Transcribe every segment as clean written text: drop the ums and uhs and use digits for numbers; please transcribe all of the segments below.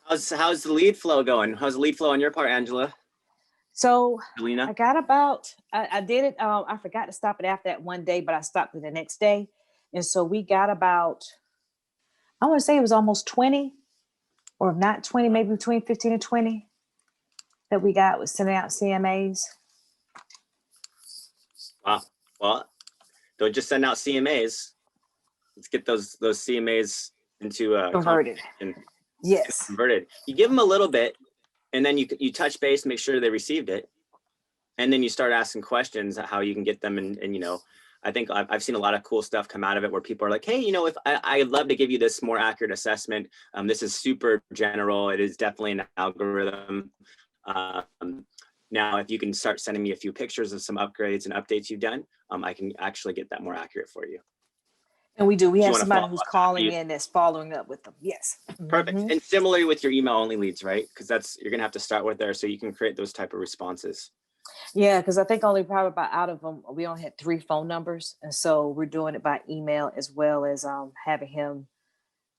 How's the lead flow going? How's the lead flow on your part, Angela? So Alina? I got about, I did it. I forgot to stop it after that one day, but I stopped it the next day. And so we got about, I want to say it was almost 20, or if not 20, maybe between 15 and 20 that we got with sending out CMAs. Wow. Well, don't just send out CMAs. Let's get those CMAs into Converted. Yes. converted. You give them a little bit, and then you touch base, make sure they received it, and then you start asking questions how you can get them. And I think I've seen a lot of cool stuff come out of it where people are like, hey, if I'd love to give you this more accurate assessment. This is super general. It is definitely an algorithm. Now, if you can start sending me a few pictures of some upgrades and updates you've done, I can actually get that more accurate for you. And we do. We If you have want to somebody follow who's up calling after in that's following up with them. Yes. Perfect. Mhm. And similarly with your email only leads, right? Because you're gonna have to start with there so you can create those type of responses. Yeah, because I think only probably about out of them, we only had 3 phone numbers. And so we're doing it by email as well as having him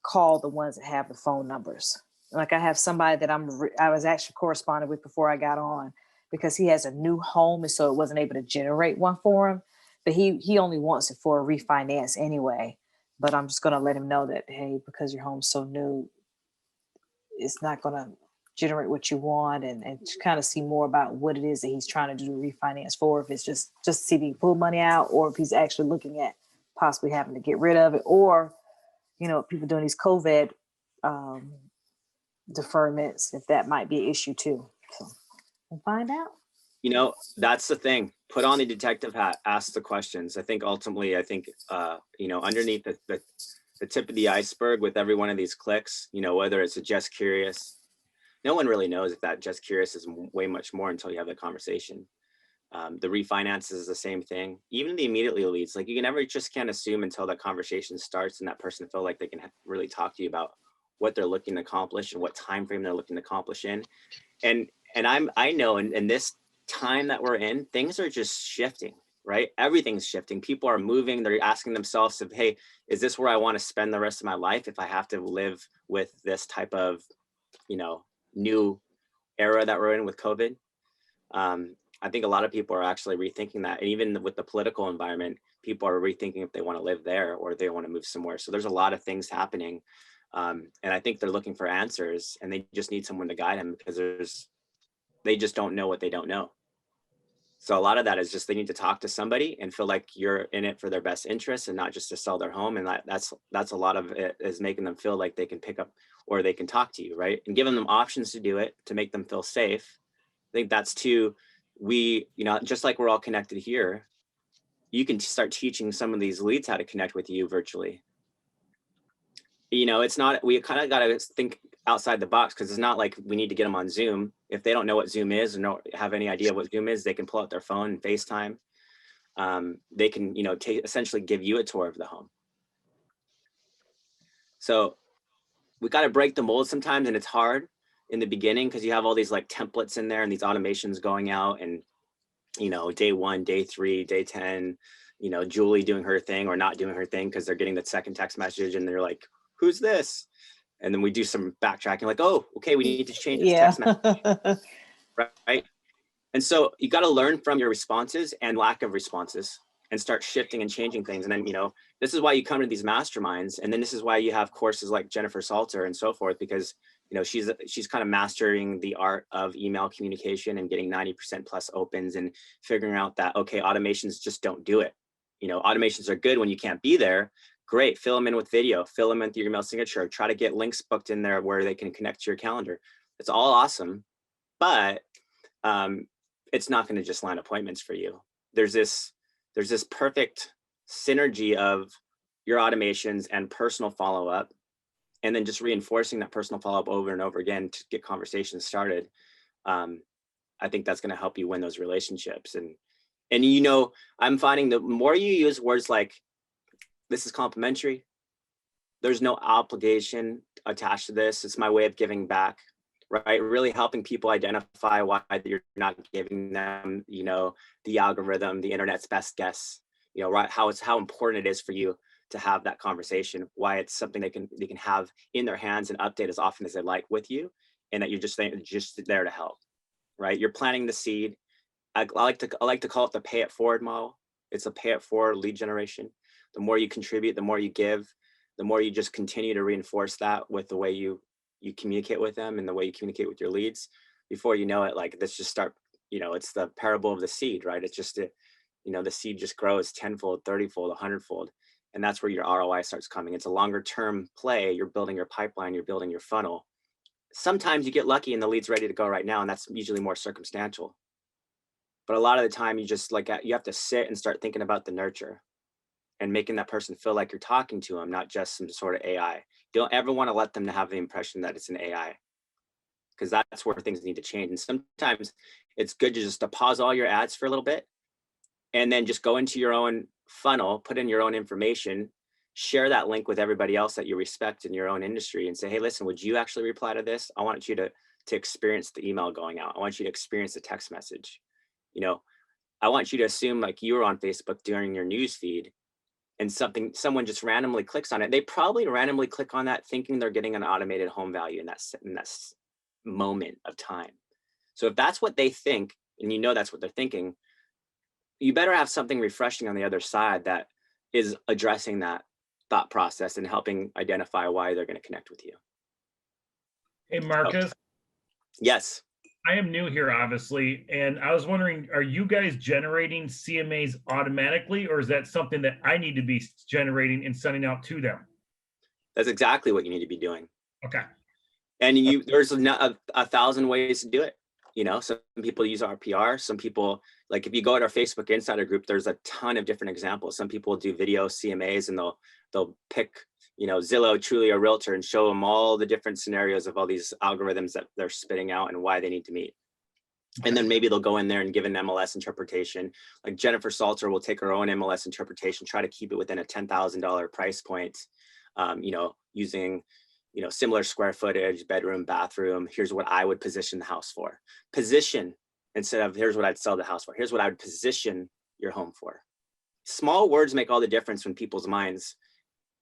call the ones that have the phone numbers. Like I have somebody that I was actually corresponding with before I got on because he has a new home, and so it wasn't able to generate one for him. But he only wants it for a refinance anyway. But I'm just gonna let him know that, hey, because your home's so new, it's not gonna generate what you want, and to kind of see more about what it is that he's trying to do to refinance for, if it's just to see if he can pull money out, or if he's actually looking at possibly having to get rid of it, or people doing these COVID um, deferments, if that might be an issue too. So we'll find out. That's the thing. Put on the detective hat, ask the questions. I think ultimately, underneath the tip of the iceberg with every one of these clicks, whether it's a just curious, no one really knows if that just curious is way much more until you have the conversation. The refinance is the same thing. Even the immediately leads, like you can't assume until that conversation starts and that person feel like they can really talk to you about what they're looking to accomplish and what time frame they're looking to accomplish in. And I know in this time that we're in, things are just shifting, right? Everything's shifting. People are moving. They're asking themselves, if, hey, is this where I want to spend the rest of my life if I have to live with this type of, new era that we're in with COVID? I think a lot of people are actually rethinking that. And even with the political environment, people are rethinking if they want to live there or they want to move somewhere. So there's a lot of things happening. And I think they're looking for answers, and they just need someone to guide them because they just don't know what they don't know. So a lot of that is just they need to talk to somebody and feel like you're in it for their best interest and not just to sell their home. And that's a lot of it, is making them feel like they can pick up or they can talk to you, right? And giving them options to do it to make them feel safe. I think that's too, just like we're all connected here, you can start teaching some of these leads how to connect with you virtually. It's not, we kind of got to think outside the box, because it's not like we need to get them on Zoom. If they don't know what Zoom is or don't have any idea what Zoom is, they can pull out their phone and FaceTime. They can, essentially give you a tour of the home. So we got to break the mold sometimes, and it's hard in the beginning because you have all these like templates in there and these automations going out, and day 1, day 3, day 10, Julie doing her thing or not doing her thing because they're getting the second text message and they're like, who's this? And then we do some backtracking, like, oh, okay, we need to change this text message, right? And so you got to learn from your responses and lack of responses and start shifting and changing things. And then, this is why you come to these masterminds. And then this is why you have courses like Jennifer Salter and so forth, because, she's kind of mastering the art of email communication and getting 90% plus opens and figuring out that, okay, automations just don't do it. Automations are good when you can't be there. Great, fill them in with video, fill them in with your email signature, try to get links booked in there where they can connect to your calendar. It's all awesome, but it's not going to just line appointments for you. There's this perfect synergy of your automations and personal follow-up, and then just reinforcing that personal follow-up over and over again to get conversations started. I think that's going to help you win those relationships. And I'm finding the more you use words like, this is complimentary, there's no obligation attached to this, it's my way of giving back, right? Really helping people identify why you're not giving them, the algorithm, the internet's best guess, right? How important it is for you to have that conversation, why it's something they can have in their hands and update as often as they like with you, and that you're just there to help, right? You're planting the seed. I like to call it the pay it forward model. It's a pay it forward lead generation. The more you contribute, the more you give, the more you just continue to reinforce that with the way you communicate with them and the way you communicate with your leads. Before you know it, like this just start, it's the parable of the seed, right? It's just the seed just grows tenfold, 30-fold, 100-fold. And that's where your ROI starts coming. It's a longer term play. You're building your pipeline, you're building your funnel. Sometimes you get lucky and the lead's ready to go right now, and that's usually more circumstantial. But a lot of the time you just you have to sit and start thinking about the nurture and making that person feel like you're talking to them, not just some sort of AI. You don't ever want to let them to have the impression that it's an AI, because that's where things need to change. And sometimes it's good to pause all your ads for a little bit and then just go into your own funnel, put in your own information, share that link with everybody else that you respect in your own industry and say, hey, listen, would you actually reply to this? I want you to experience the email going out. I want you to experience the text message. I want you to assume like you were on Facebook during your news feed and someone just randomly clicks on it. They probably randomly click on that thinking they're getting an automated home value in that moment of time. So if that's what they think, and that's what they're thinking, you better have something refreshing on the other side that is addressing that thought process and helping identify why they're going to connect with you. Hey, Marcus. Yes. I am new here, obviously, and I was wondering, are you guys generating CMAs automatically, or is that something that I need to be generating and sending out to them? That's exactly what you need to be doing. Okay. And there's a 1,000 ways to do it. Some people use RPR. Some people, like if you go to our Facebook Insider group, there's a ton of different examples. Some people do video CMAs and they'll pick, Zillow, Trulia, Realtor, and show them all the different scenarios of all these algorithms that they're spitting out and why they need to meet. Okay. And then maybe they'll go in there and give an MLS interpretation. Like Jennifer Salter will take her own MLS interpretation, try to keep it within a $10,000 price point, using similar square footage, bedroom, bathroom. Here's what I would position the house for. Position instead of here's what I'd sell the house for. Here's what I would position your home for. Small words make all the difference in people's minds.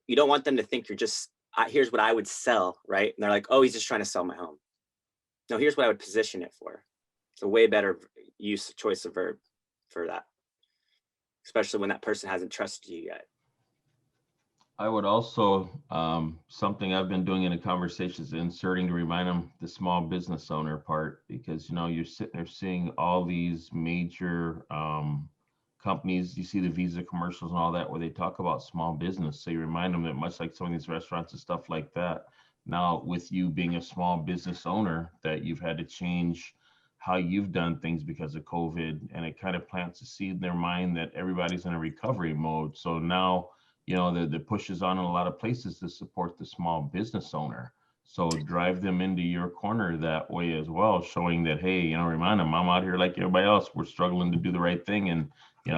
You don't want them to think you're just, here's what I would sell, right? And they're like, oh, he's just trying to sell my home. No, here's what I would position it for. It's a way better choice of verb for that, especially when that person hasn't trusted you yet. I would also, something I've been doing in the conversations, inserting to remind them the small business owner part, because, you're sitting there seeing all these major companies, you see the Visa commercials and all that, where they talk about small business. So you remind them that much like some of these restaurants and stuff like that, now with you being a small business owner, that you've had to change how you've done things because of COVID, and it kind of plants a seed in their mind that everybody's in a recovery mode. So now, the push is on in a lot of places to support the small business owner. So drive them into your corner that way as well, showing that, hey, remind them, I'm out here like everybody else. We're struggling to do the right thing. And,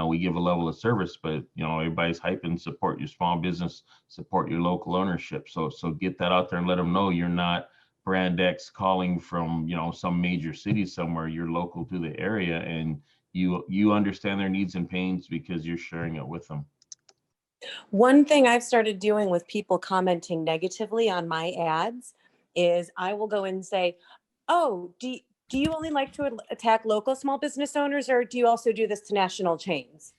we give a level of service, but, everybody's hyping, support your small business, support your local ownership. So get that out there and let them know you're not brand X calling from, some major city somewhere. You're local to the area, and you understand their needs and pains because you're sharing it with them. One thing I've started doing with people commenting negatively on my ads is I will go and say, oh, do you only like to attack local small business owners, or do you also do this to national chains?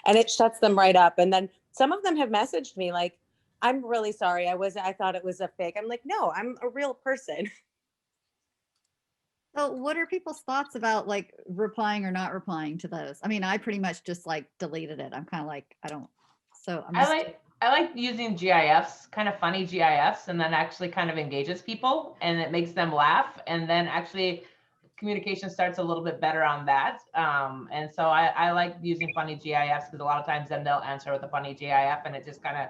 And it shuts them right up. And then some of them have messaged me like, I'm really sorry. I thought it was a fake. I'm like, no, I'm a real person. So what are people's thoughts about like replying or not replying to those? I mean, I pretty much just like deleted it. I'm kind of like, I don't, so I'm just, I like using GIFs, kind of funny GIFs, and then actually kind of engages people and it makes them laugh. And then actually communication starts a little bit better on that. And so I like using funny GIFs because a lot of times then they'll answer with a funny GIF and it just kind of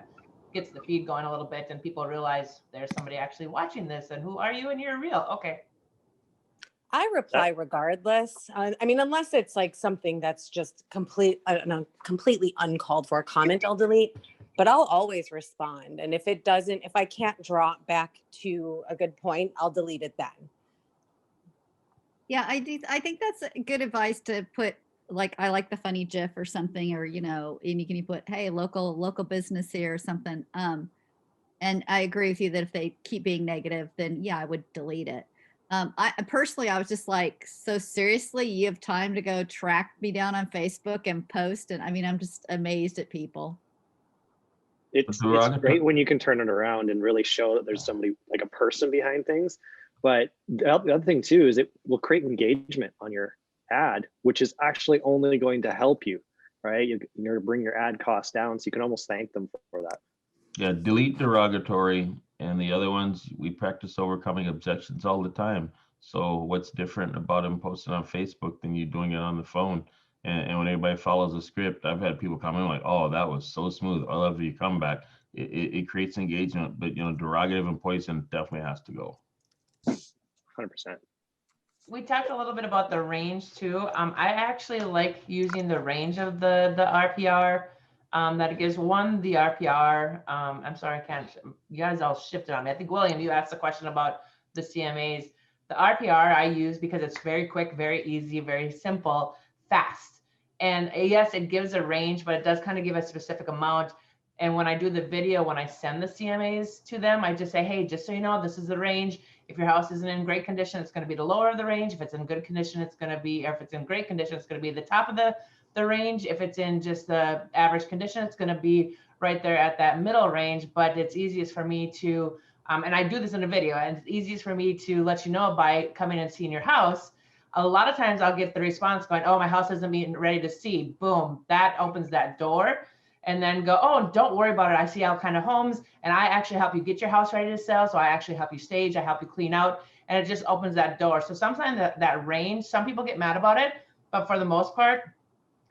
gets the feed going a little bit and people realize there's somebody actually watching this and who are you and you're real. Okay. I reply regardless. I mean, unless it's like something that's just completely uncalled for comment, I'll delete, but I'll always respond. And if I can't draw it back to a good point, I'll delete it then. yeah, I think that's good advice to put like, I like the funny GIF or something, or, and you can put, hey, local business here or something. And I agree with you that if they keep being negative, then yeah, I would delete it. I personally, I was just like, so seriously, you have time to go track me down on Facebook and post? And I mean, I'm just amazed at people. It's great when you can turn it around and really show that there's somebody, like a person behind things. But the other thing too is it will create engagement on your ad, which is actually only going to help you, right? You're going to bring your ad costs down, so you can almost thank them for that. Yeah, delete derogatory, and the other ones, we practice overcoming objections all the time. So what's different about him posting on Facebook than you doing it on the phone? And when everybody follows the script, I've had people come in like, oh, that was so smooth. I love your comeback. It creates engagement, but derogative and poison definitely has to go. 100%. We talked a little bit about the range too. I actually like using the range of the RPR that it gives. One, the RPR. I'm sorry, I can't. You guys all shifted on me. I think William, you asked a question about the CMAs. The RPR I use because it's very quick, very easy, very simple, fast. And yes, it gives a range, but it does kind of give a specific amount. And when I do the video, when I send the CMAs to them, I just say, hey, just so you know, this is the range. If your house isn't in great condition, it's going to be the lower of the range. If it's in good condition, it's going to be, or if it's in great condition, it's going to be the top of the range. If it's in just the average condition, it's going to be right there at that middle range. But it's easiest for me to, and I do this in a video, and it's easiest for me to let you know by coming and seeing your house. A lot of times I'll get the response going, oh, my house isn't ready to see. Boom, that opens that door. And then go, oh, don't worry about it. I see all kind of homes, and I actually help you get your house ready to sell. So I actually help you stage, I help you clean out, and it just opens that door. So sometimes that range, some people get mad about it, but for the most part,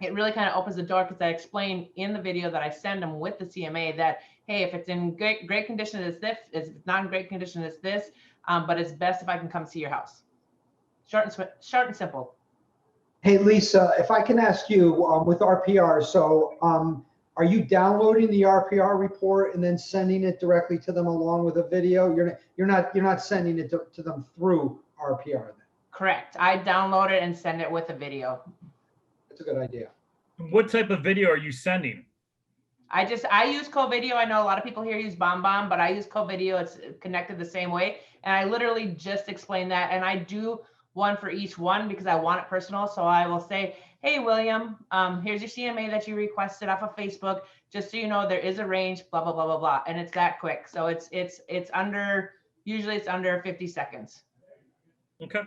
it really kind of opens the door, because I explain in the video that I send them with the CMA that, hey, if it's in great condition, it's this. If it's not in great condition, it's this. But it's best if I can come see your house. Short and simple. Hey, Lisa, if I can ask you with RPR, so are you downloading the RPR report and then sending it directly to them along with a video? You're not sending it to them through RPR then? Correct. I download it and send it with a video. That's a good idea. What type of video are you sending? I use co-video. I know a lot of people here use BombBomb, but I use co-video. It's connected the same way. And I literally just explain that. And I do one for each one because I want it personal. So I will say, hey, William, here's your CMA that you requested off of Facebook. Just so you know, there is a range, blah, blah, blah, blah, blah. And it's that quick. So it's under, usually it's under 50 seconds. Okay.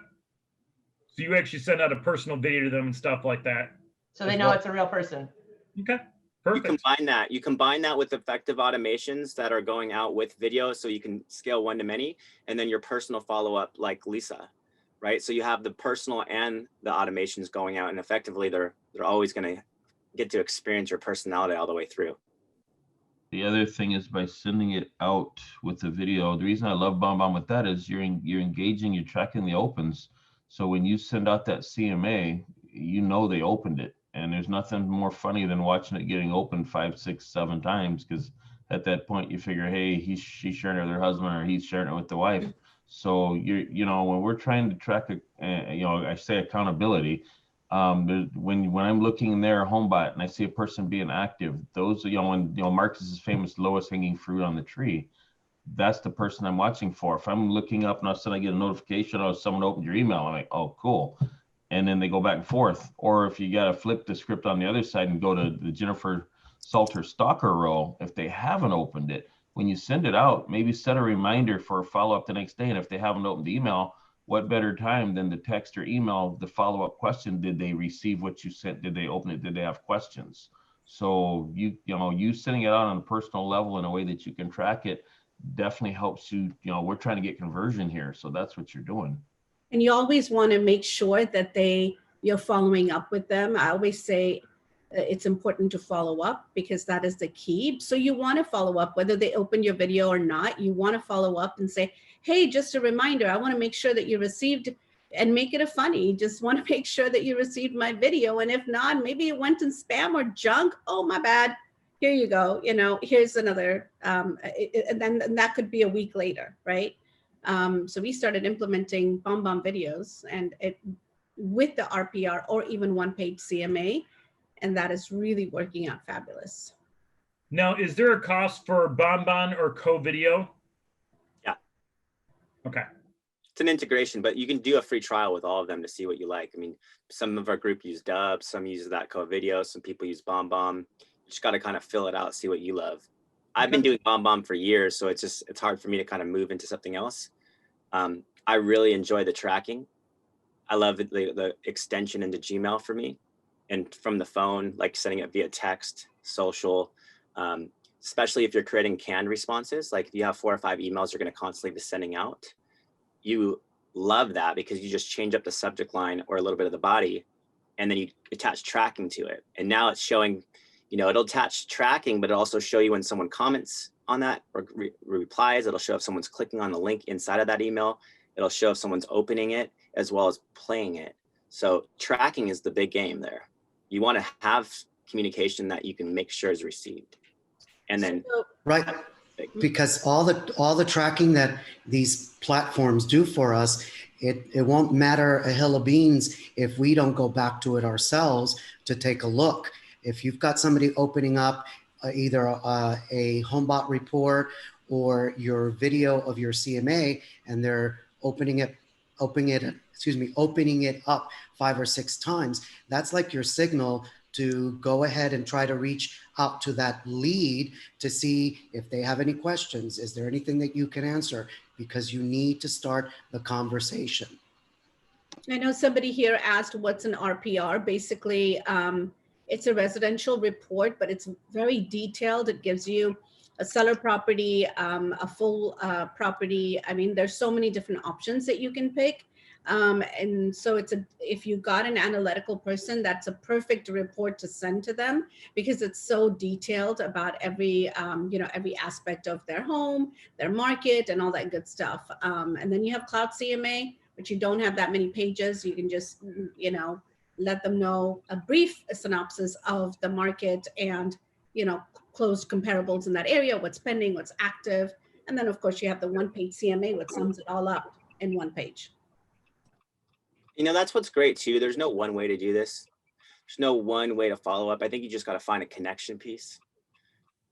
So you actually send out a personal video to them and stuff like that. So they know it's a real person. Okay. Perfect. You combine that with effective automations that are going out with video, so you can scale one to many, and then your personal follow-up like Lisa, right? So you have the personal and the automations going out, and effectively they're always going to get to experience your personality all the way through. The other thing is by sending it out with the video. The reason I love BombBomb with that is you're engaging, you're tracking the opens. So when you send out that CMA, you know they opened it. And there's nothing more funny than watching it getting opened 5, 6, 7 times, because at that point you figure, hey, she's sharing it with her husband or he's sharing it with the wife. So when we're trying to track I say accountability. When I'm looking in their HomeBot and I see a person being active, those when Marcus's famous lowest hanging fruit on the tree, that's the person I'm watching for. If I'm looking up and all of a sudden I get a notification, oh, someone opened your email, I'm like, oh, cool. And then they go back and forth. Or if you got to flip the script on the other side and go to the Jennifer Salter stalker row, if they haven't opened it, when you send it out, maybe set a reminder for a follow-up the next day. And if they haven't opened the email, what better time than to text or email the follow-up question? Did they receive what you sent? Did they open it? Did they have questions? So you sending it out on a personal level in a way that you can track it definitely helps you. We're trying to get conversion here, so that's what you're doing. And you always want to make sure that you're following up with them. I always say it's important to follow up because that is the key. So you want to follow up, whether they open your video or not. You want to follow up and say, hey, just a reminder, I want to make sure that you received, and make it a funny. Just want to make sure that you received my video. And if not, maybe it went in spam or junk. Oh, my bad. Here you go. Here's another. And then that could be a week later, right? So we started implementing BombBomb videos, and with the RPR or even one-page CMA. And that is really working out fabulous. Now, is there a cost for Bonbon or Co-Video? Yeah. Okay. It's an integration, but you can do a free trial with all of them to see what you like. I mean, some of our group use Dub, some use that Co-Video, some people use BombBomb. You just got to kind of fill it out, see what you love. I've been doing BombBomb for years, so it's hard for me to kind of move into something else. I really enjoy the tracking. I love the extension into Gmail for me, and from the phone, like sending it via text, social, especially if you're creating canned responses. Like if you have 4 or 5 emails you're going to constantly be sending out, you love that because you just change up the subject line or a little bit of the body, and then you attach tracking to it. And now it's showing, it'll attach tracking, but it'll also show you when someone comments on that or replies. It'll show if someone's clicking on the link inside of that email. It'll show if someone's opening it as well as playing it. So tracking is the big game there. You want to have communication that you can make sure is received. And then right, because all the tracking that these platforms do for us, it won't matter a hill of beans if we don't go back to it ourselves to take a look. If you've got somebody opening up either a HomeBot report or your video of your CMA, and they're opening it up 5 or 6 times, that's like your signal to go ahead and try to reach out to that lead to see if they have any questions. Is there anything that you can answer? Because you need to start the conversation. I know somebody here asked what's an RPR. Basically, it's a residential report, but it's very detailed. It gives you a seller property, a full property. I mean, there's so many different options that you can pick. And so if you got an analytical person, that's a perfect report to send to them because it's so detailed about every aspect of their home, their market, and all that good stuff. And then you have Cloud CMA, which you don't have that many pages. You can just, let them know a brief synopsis of the market and, closed comparables in that area, what's pending, what's active. And then of course you have the one-page CMA, which sums it all up in one page. That's what's great too. There's no one way to do this. There's no one way to follow up. I think you just got to find a connection piece,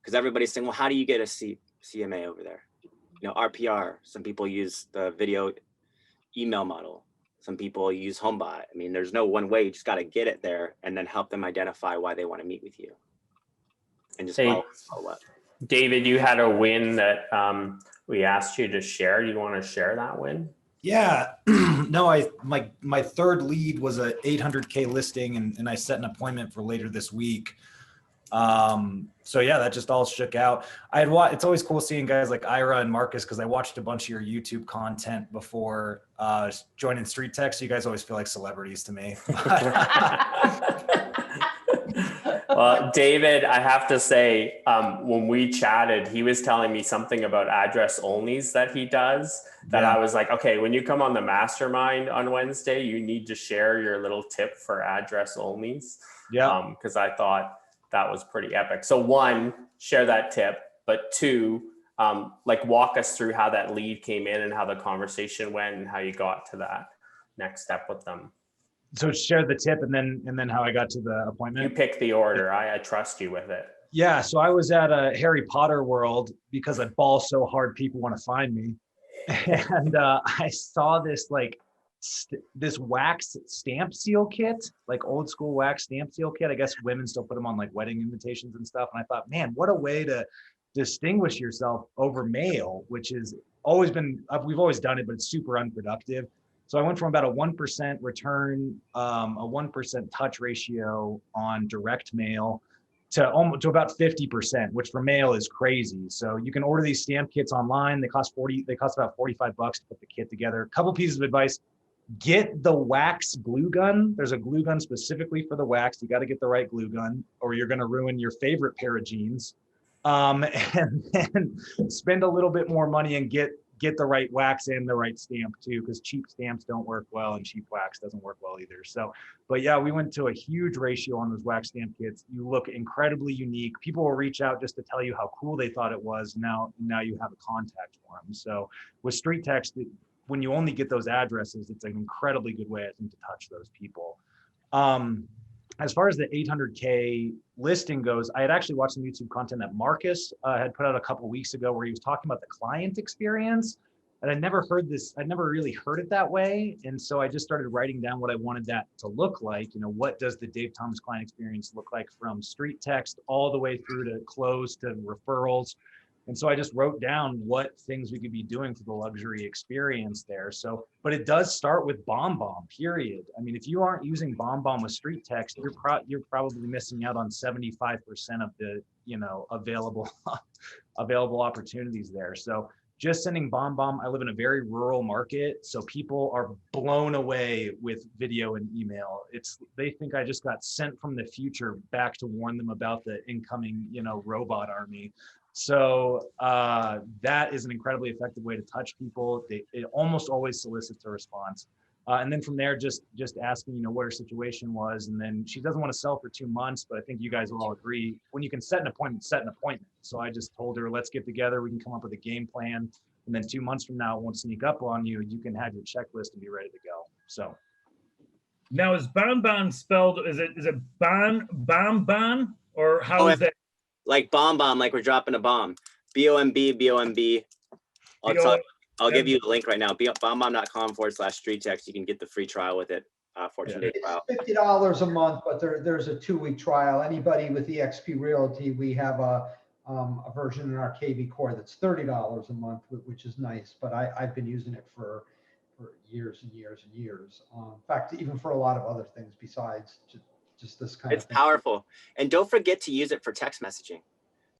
because everybody's saying, well, how do you get a CMA over there? RPR. Some people use the video email model. Some people use HomeBot. I mean, there's no one way. You just got to get it there and then help them identify why they want to meet with you. And just follow up. David, you had a win that we asked you to share. You want to share that win? Yeah, no, my third lead was a 800K listing, and I set an appointment for later this week. So yeah, that just all shook out. It's always cool seeing guys like Ira and Marcus, because I watched a bunch of your YouTube content before joining StreetText. You guys always feel like celebrities to me. Well, David, I have to say, when we chatted, he was telling me something about address onlys that he does that I was like, okay, when you come on the Mastermind on Wednesday, you need to share your little tip for address onlys. Yeah. Because I thought that was pretty epic. So 1, share that tip, but 2, walk us through how that lead came in and how the conversation went and how you got to that next step with them. So share the tip and then how I got to the appointment. You pick the order. I trust you with it. Yeah. So I was at a Harry Potter world because I ball so hard people want to find me. And I saw this this wax stamp seal kit, like old school wax stamp seal kit. I guess women still put them on like wedding invitations and stuff. And I thought, man, what a way to distinguish yourself over mail, which is always been, we've always done it, but it's super unproductive. So I went from about a 1% return, a 1% touch ratio on direct mail to about 50%, which for mail is crazy. So you can order these stamp kits online. They cost about $45 to put the kit together. A couple pieces of advice: get the wax glue gun. There's a glue gun specifically for the wax. You got to get the right glue gun, or you're going to ruin your favorite pair of jeans. And then spend a little bit more money and get the right wax and the right stamp too, because cheap stamps don't work well and cheap wax doesn't work well either. So, but yeah, we went to a huge ratio on those wax stamp kits. You look incredibly unique. People will reach out just to tell you how cool they thought it was. Now you have a contact for them. So with StreetText, when you only get those addresses, it's an incredibly good way, I think, to touch those people. As far as the 800K listing goes, I had actually watched some YouTube content that Marcus had put out a couple weeks ago where he was talking about the client experience. And I'd never really heard it that way. And so I just started writing down what I wanted that to look like. You know, what does the Dave Thomas client experience look like from StreetText all the way through to close to referrals? And so I just wrote down what things we could be doing for the luxury experience there. So, but it does start with BombBomb, period. I mean, if you aren't using BombBomb with StreetText, you're probably missing out on 75% of the, you know, available opportunities there. So just sending BombBomb. I live in a very rural market, so people are blown away with video and email. They think I just got sent from the future back to warn them about the incoming, you know, robot army. So that is an incredibly effective way to touch people. It almost always solicits a response. And then from there, just asking, you know, what her situation was. And then she doesn't want to sell for 2 months, but I think you guys will all agree, when you can set an appointment, set an appointment. So I just told her, let's get together. We can come up with a game plan. And then 2 months from now, it won't sneak up on you. You can have your checklist and be ready to go. So. Now is BombBomb spelled, is it BombBomb, or how is that? Like bomb, like we're dropping a bomb. B-O-M-B, B-O-M-B. I'll give you the link right now. bombbomb.com/StreetText. You can get the free trial with it. 14-day trial. It's $50 a month, but there's a 2-week trial. Anybody with eXp Realty, we have a version in our KV Core that's $30 a month, which is nice. But I've been using it for years and years and years. In fact, even for a lot of other things besides just this kind of thing. It's powerful. And don't forget to use it for text messaging.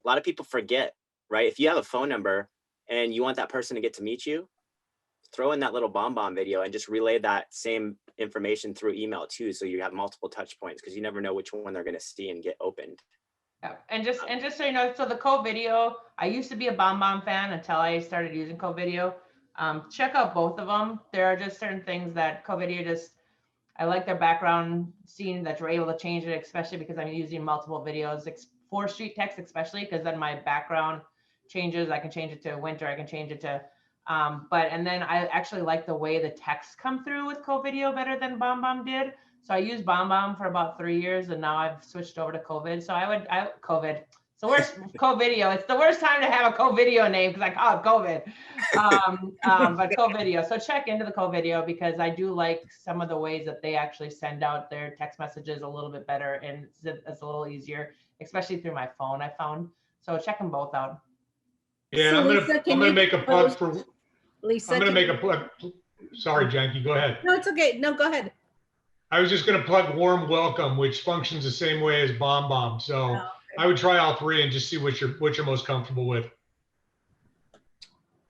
A lot of people forget, right? If you have a phone number and you want that person to get to meet you, throw in that little BombBomb video and just relay that same information through email too, so you have multiple touch points, because you never know which one they're going to see and get opened. Yeah. And just so you know, so the co-video, I used to be a BombBomb fan until I started using co-video. Check out both of them. There are just certain things that co-video I like their background scene that you're able to change it, especially because I'm using multiple videos for StreetText, especially because then my background changes. I can change it to winter. I can change it to, and then I actually like the way the texts come through with co-video better than BombBomb did. So I used BombBomb for about 3 years, and now I've switched over to COVID. So COVID. It's the worst co-video. It's the worst time to have a co-video name because I call it COVID. But co-video. So check into the co-video, because I do like some of the ways that they actually send out their text messages a little bit better, and it's a little easier, especially through my phone, I found. So check them both out. Yeah, so I'm gonna make a plug for Lisa. I'm gonna make a plug. Sorry, Janky, go ahead. No, it's okay. No, go ahead. I was just gonna plug Warm Welcome, which functions the same way as BombBomb. So okay. I would try all three and just see what you're most comfortable with.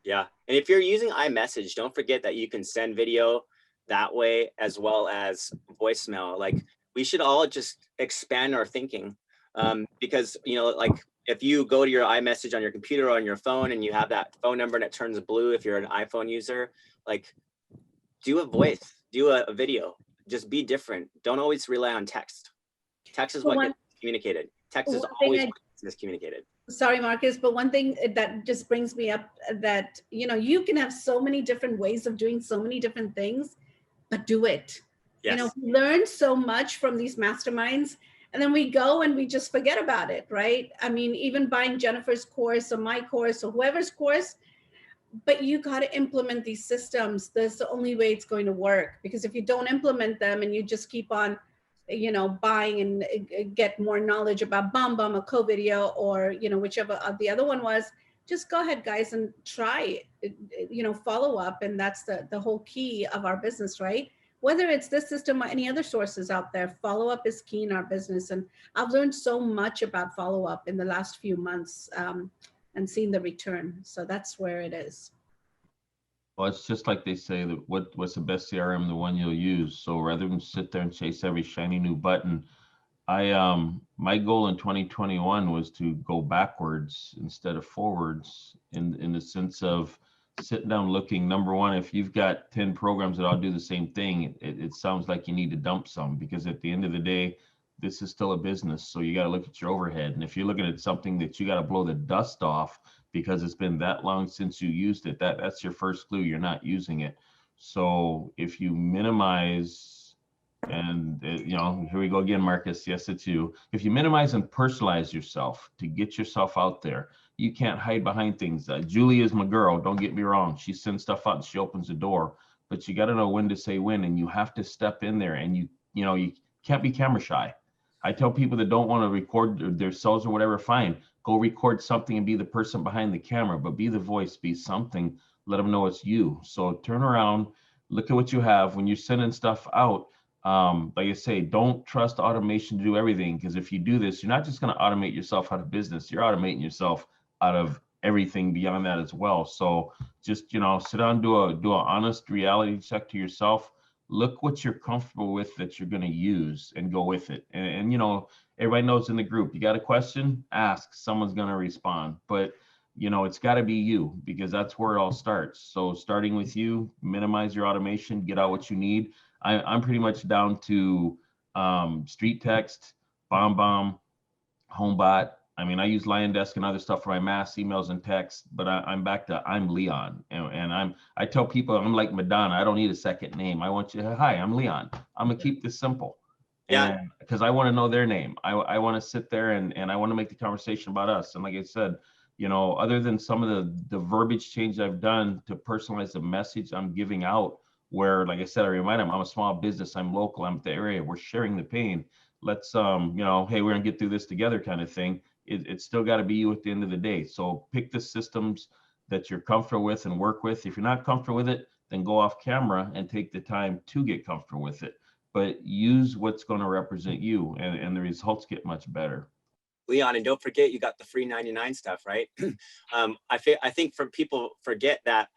Yeah, and if you're using iMessage, don't forget that you can send video that way as well as voicemail. Like, we should all just expand our thinking, because, you know, like, if you go to your iMessage on your computer or on your phone and you have that phone number and it turns blue, if you're an iPhone user, like, do a voice, do a video, just be different. Don't always rely on text. Text is what gets communicated. Text is always what gets miscommunicated. Sorry, Marcus, but one thing that just brings me up that, you know, you can have so many different ways of doing so many different things, but do it. Yes. You know, we learn so much from these masterminds, and then we go and we just forget about it, right? I mean, even buying Jennifer's course or my course or whoever's course, but you got to implement these systems. That's the only way it's going to work, because if you don't implement them and you just keep on, you know, buying and get more knowledge about BombBomb or co-video or, you know, whichever the other one was, just go ahead, guys, and try it, you know, follow up. And that's the whole key of our business, right? Whether it's this system or any other sources out there, follow-up is key in our business. And I've learned so much about follow-up in the last few months and seen the return. So that's where it is. Well, it's just like they say that what's the best CRM, the one you'll use. So rather than sit there and chase every shiny new button, my goal in 2021 was to go backwards instead of forwards, in the sense of sitting down looking. Number one, if you've got 10 programs that all do the same thing, it sounds like you need to dump some, because at the end of the day, this is still a business. So you got to look at your overhead. And if you're looking at something that you got to blow the dust off because it's been that long since you used it. That's your first clue you're not using it. So if you minimize, and you know, here we go again, Marcus. Yes, it's you. If you minimize and personalize yourself to get yourself out there, you can't hide behind things. Julie is my girl. Don't get me wrong. She sends stuff out and she opens the door, but you got to know when to say when, and you have to step in there. And you can't be camera shy. I tell people that don't want to record themselves or whatever, fine, go record something and be the person behind the camera, but be the voice, be something. Let them know it's you. So turn around, look at what you have when you're sending stuff out. Like I say, don't trust automation to do everything, because if you do this, you're not just going to automate yourself out of business, you're automating yourself out of everything beyond that as well. So just, sit down, do an honest reality check to yourself. Look what you're comfortable with that you're going to use and go with it. And everybody knows in the group, you got a question, ask, someone's going to respond. But it's got to be you, because that's where it all starts. So starting with you, minimize your automation, get out what you need. I'm pretty much down to StreetText, BombBomb, HomeBot. I mean, I use LionDesk and other stuff for my mass emails and texts, but I'm back to I'm Leon, and I tell people I'm like Madonna. I don't need a second name. I want you to, hi, I'm Leon. I'm gonna keep this simple, because I want to know their name. I want to sit there and I want to make the conversation about us. And like I said, other than some of the verbiage change I've done to personalize the message I'm giving out, where, like I said, I remind them I'm a small business, I'm local, I'm at the area, we're sharing the pain. Let's hey, we're gonna get through this together kind of thing. It's still got to be you at the end of the day. So pick the systems that you're comfortable with and work with. If you're not comfortable with it, then go off camera and take the time to get comfortable with it. But use what's going to represent you, and the results get much better. Leon, and don't forget, you got the free 99 stuff, right? I think people forget that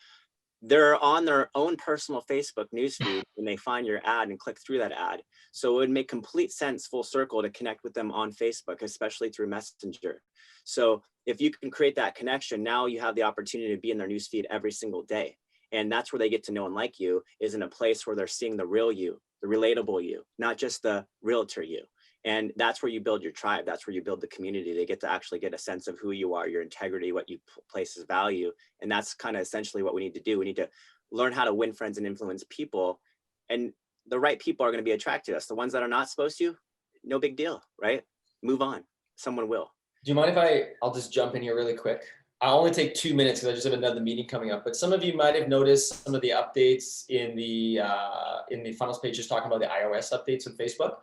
they're on their own personal Facebook newsfeed when they find your ad and click through that ad. So it would make complete sense, full circle, to connect with them on Facebook, especially through Messenger. So if you can create that connection, now you have the opportunity to be in their newsfeed every single day. And that's where they get to know and like you, is in a place where they're seeing the real you, the relatable you, not just the realtor you. And that's where you build your tribe. That's where you build the community. They get to actually get a sense of who you are, your integrity, what you place as value. And that's kind of essentially what we need to do. We need to learn how to win friends and influence people. And the right people are going to be attracted to us. The ones that are not supposed to, no big deal, right? Move on. Someone will. Do you mind if I'll just jump in here really quick? I'll only take 2 minutes because I just have another meeting coming up. But some of you might have noticed some of the updates in the funnels page, just talking about the iOS updates on Facebook.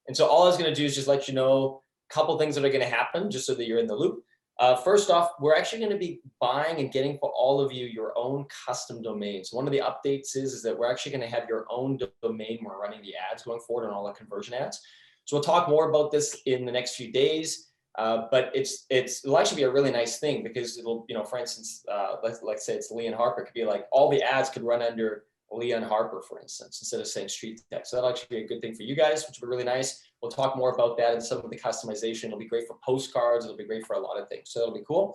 And so all I was going to do is just let you know a couple things that are going to happen, just so that you're in the loop. First off, we're actually going to be buying and getting for all of you your own custom domain. So one of the updates is that we're actually going to have your own domain when we're running the ads going forward on all the conversion ads. So we'll talk more about this in the next few days. But it'll actually be a really nice thing, because it'll, for instance, let's say it's Leon Harper, it could be like all the ads could run under Leon Harper, for instance, instead of saying StreetText. So that'll actually be a good thing for you guys, which will be really nice. We'll talk more about that and some of the customization. It'll be great for postcards. It'll be great for a lot of things. So that'll be cool.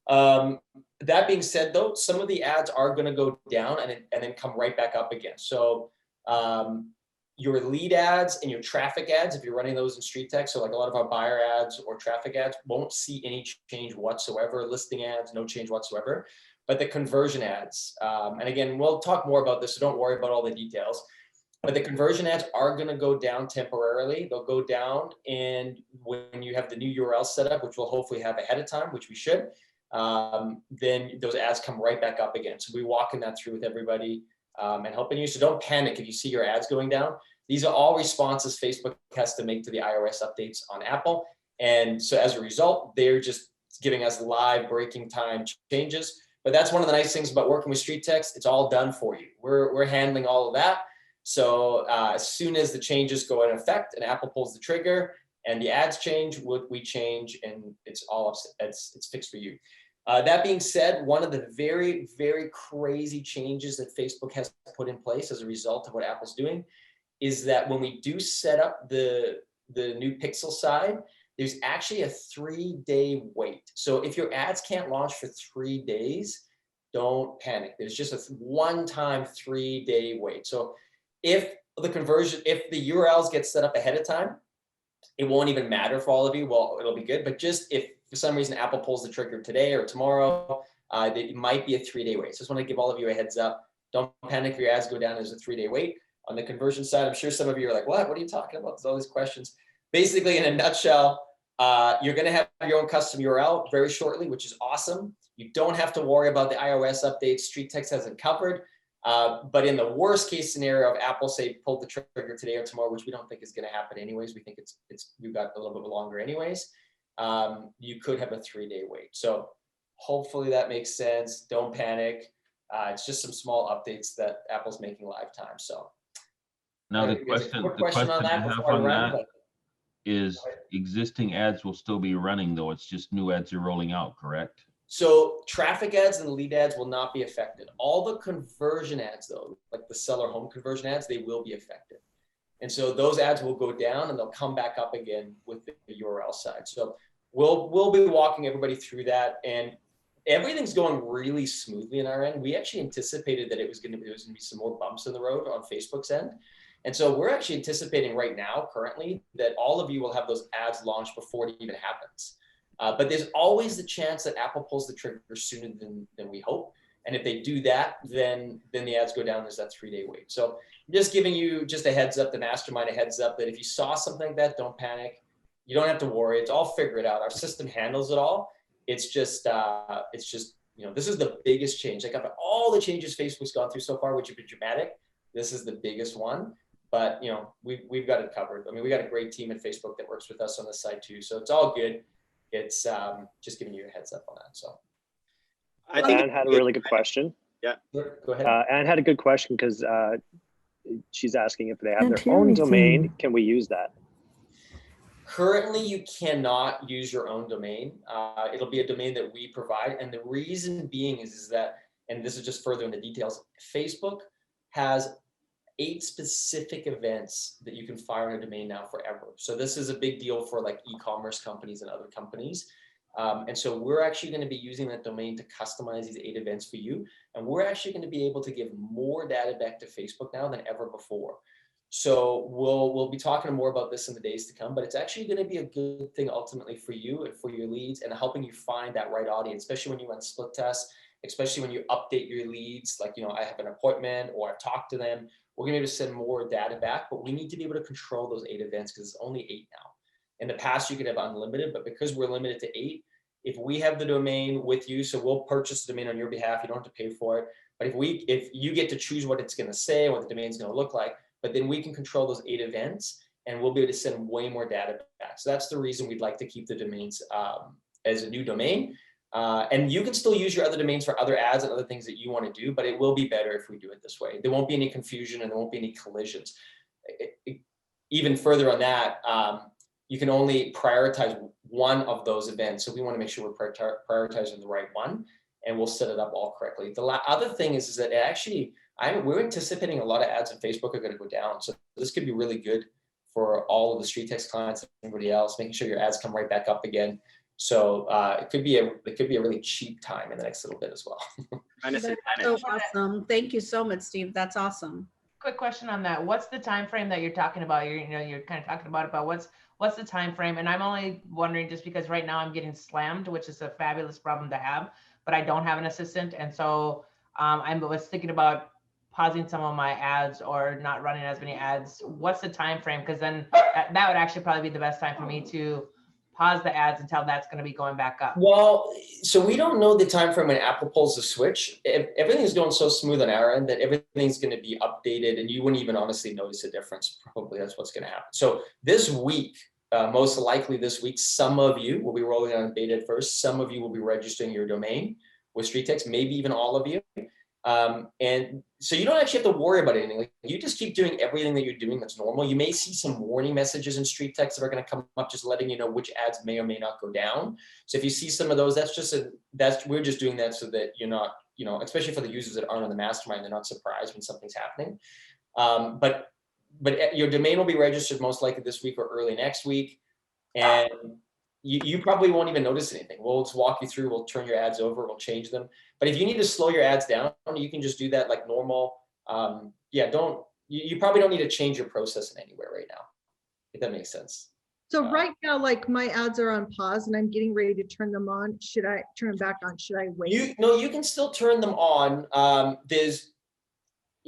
That being said, though, some of the ads are going to go down and then come right back up again. So your lead ads and your traffic ads, if you're running those in StreetText, so like a lot of our buyer ads or traffic ads, won't see any change whatsoever. Listing ads, no change whatsoever. But the conversion ads, and again, we'll talk more about this, so don't worry about all the details. But the conversion ads are going to go down temporarily. They'll go down, and when you have the new URL set up, which we'll hopefully have ahead of time, which we should, then those ads come right back up again. So we're walking that through with everybody and helping you. So don't panic if you see your ads going down. These are all responses Facebook has to make to the iOS updates on Apple. And so as a result, they're just giving us live breaking time changes. But that's one of the nice things about working with StreetText. It's all done for you. We're handling all of that. So as soon as the changes go into effect and Apple pulls the trigger and the ads change, we change, and it's all it's fixed for you. That being said, one of the very, very crazy changes that Facebook has put in place as a result of what Apple's doing is that when we do set up the new Pixel side, there's actually a 3-day wait. So if your ads can't launch for 3 days, don't panic. There's just a one-time 3-day wait. So if the URLs get set up ahead of time, it won't even matter for all of you. Well, it'll be good. But just if for some reason Apple pulls the trigger today or tomorrow, it might be a 3-day wait. So I just want to give all of you a heads up. Don't panic if your ads go down. There's a 3-day wait. On the conversion side, I'm sure some of you are like, what are you talking about? There's all these questions. Basically, in a nutshell, you're going to have your own custom URL very shortly, which is awesome. You don't have to worry about the iOS updates. StreetText has it covered. But in the worst case scenario of Apple, say, pulled the trigger today or tomorrow, which we don't think is going to happen anyways. We think we've got a little bit longer anyways. You could have a 3-day wait. So hopefully that makes sense. Don't panic. It's just some small updates that Apple's making live time. So now the question I have on that is existing ads will still be running though. It's just new ads are rolling out, correct? So traffic ads and lead ads will not be affected. All the conversion ads though, like the seller home conversion ads, they will be affected. And so those ads will go down and they'll come back up again with the URL side. So we'll be walking everybody through that, and everything's going really smoothly in our end. We actually anticipated that there was going to be some more bumps in the road on Facebook's end. And so we're actually anticipating right now, currently, that all of you will have those ads launched before it even happens. But there's always the chance that Apple pulls the trigger sooner than we hope. And if they do that, then the ads go down. There's that 3-day wait. So I'm just giving you just a heads up, the mastermind a heads up, that if you saw something like that, don't panic. You don't have to worry. It's all figured out. Our system handles it all. It's just, this is the biggest change. Like, of all the changes Facebook's gone through so far, which have been dramatic, this is the biggest one. But, we've got it covered. I mean, we got a great team at Facebook that works with us on this side too. So it's all good. It's just giving you a heads up on that. So I think Anne had a really good question. Yeah, go ahead. Anne had a good question because she's asking if they have their own domain, can we use that? Currently, you cannot use your own domain. It'll be a domain that we provide. And the reason being is that, and this is just further in the details, Facebook has 8 specific events that you can fire on a domain now forever. So this is a big deal for like e-commerce companies and other companies. And so we're actually going to be using that domain to customize these 8 events for you. And we're actually going to be able to give more data back to Facebook now than ever before. So we'll be talking more about this in the days to come, but it's actually going to be a good thing ultimately for you and for your leads, and helping you find that right audience, especially when you run split tests, especially when you update your leads. Like, I have an appointment or I've talked to them. We're going to be able to send more data back, but we need to be able to control those 8 events because it's only 8 now. In the past, you could have unlimited, but because we're limited to 8, if we have the domain with you, so we'll purchase the domain on your behalf, you don't have to pay for it. But if you get to choose what it's going to say, what the domain's going to look like, but then we can control those 8 events and we'll be able to send way more data back. So that's the reason we'd like to keep the domains as a new domain. And you can still use your other domains for other ads and other things that you want to do, but it will be better if we do it this way. There won't be any confusion and there won't be any collisions. Even further on that, you can only prioritize one of those events. So we want to make sure we're prioritizing the right one, and we'll set it up all correctly. The other thing is that it actually, we're anticipating a lot of ads on Facebook are going to go down. So this could be really good for all of the StreetText clients and everybody else, making sure your ads come right back up again. So it could be a really cheap time in the next little bit as well. That's so awesome. Thank you so much, Steve. That's awesome. Quick question on that. What's the time frame that you're talking about? You're kind of talking about what's the time frame? And I'm only wondering just because right now I'm getting slammed, which is a fabulous problem to have, but I don't have an assistant. And so I was thinking about pausing some of my ads or not running as many ads. What's the time frame? Because then that would actually probably be the best time for me to pause the ads until that's going to be going back up. Well, so we don't know the time frame when Apple pulls the switch. Everything's going so smooth on our end that everything's going to be updated and you wouldn't even honestly notice a difference. Probably that's what's going to happen. So this week, most likely this week, some of you will be rolling on beta at first. Some of you will be registering your domain with StreetText, maybe even all of you. And so you don't actually have to worry about anything. Like, you just keep doing everything that you're doing that's normal. You may see some warning messages in StreetText that are going to come up, just letting you know which ads may or may not go down. So if you see some of those, we're just doing that so that you're not, especially for the users that aren't on the mastermind, they're not surprised when something's happening. But your domain will be registered most likely this week or early next week. And you probably won't even notice anything. We'll just walk you through, we'll turn your ads over, we'll change them. But if you need to slow your ads down, you can just do that like normal. You probably don't need to change your process in anywhere right now, if that makes sense. So right now, like my ads are on pause and I'm getting ready to turn them on. Should I turn them back on? Should I wait? You can still turn them on.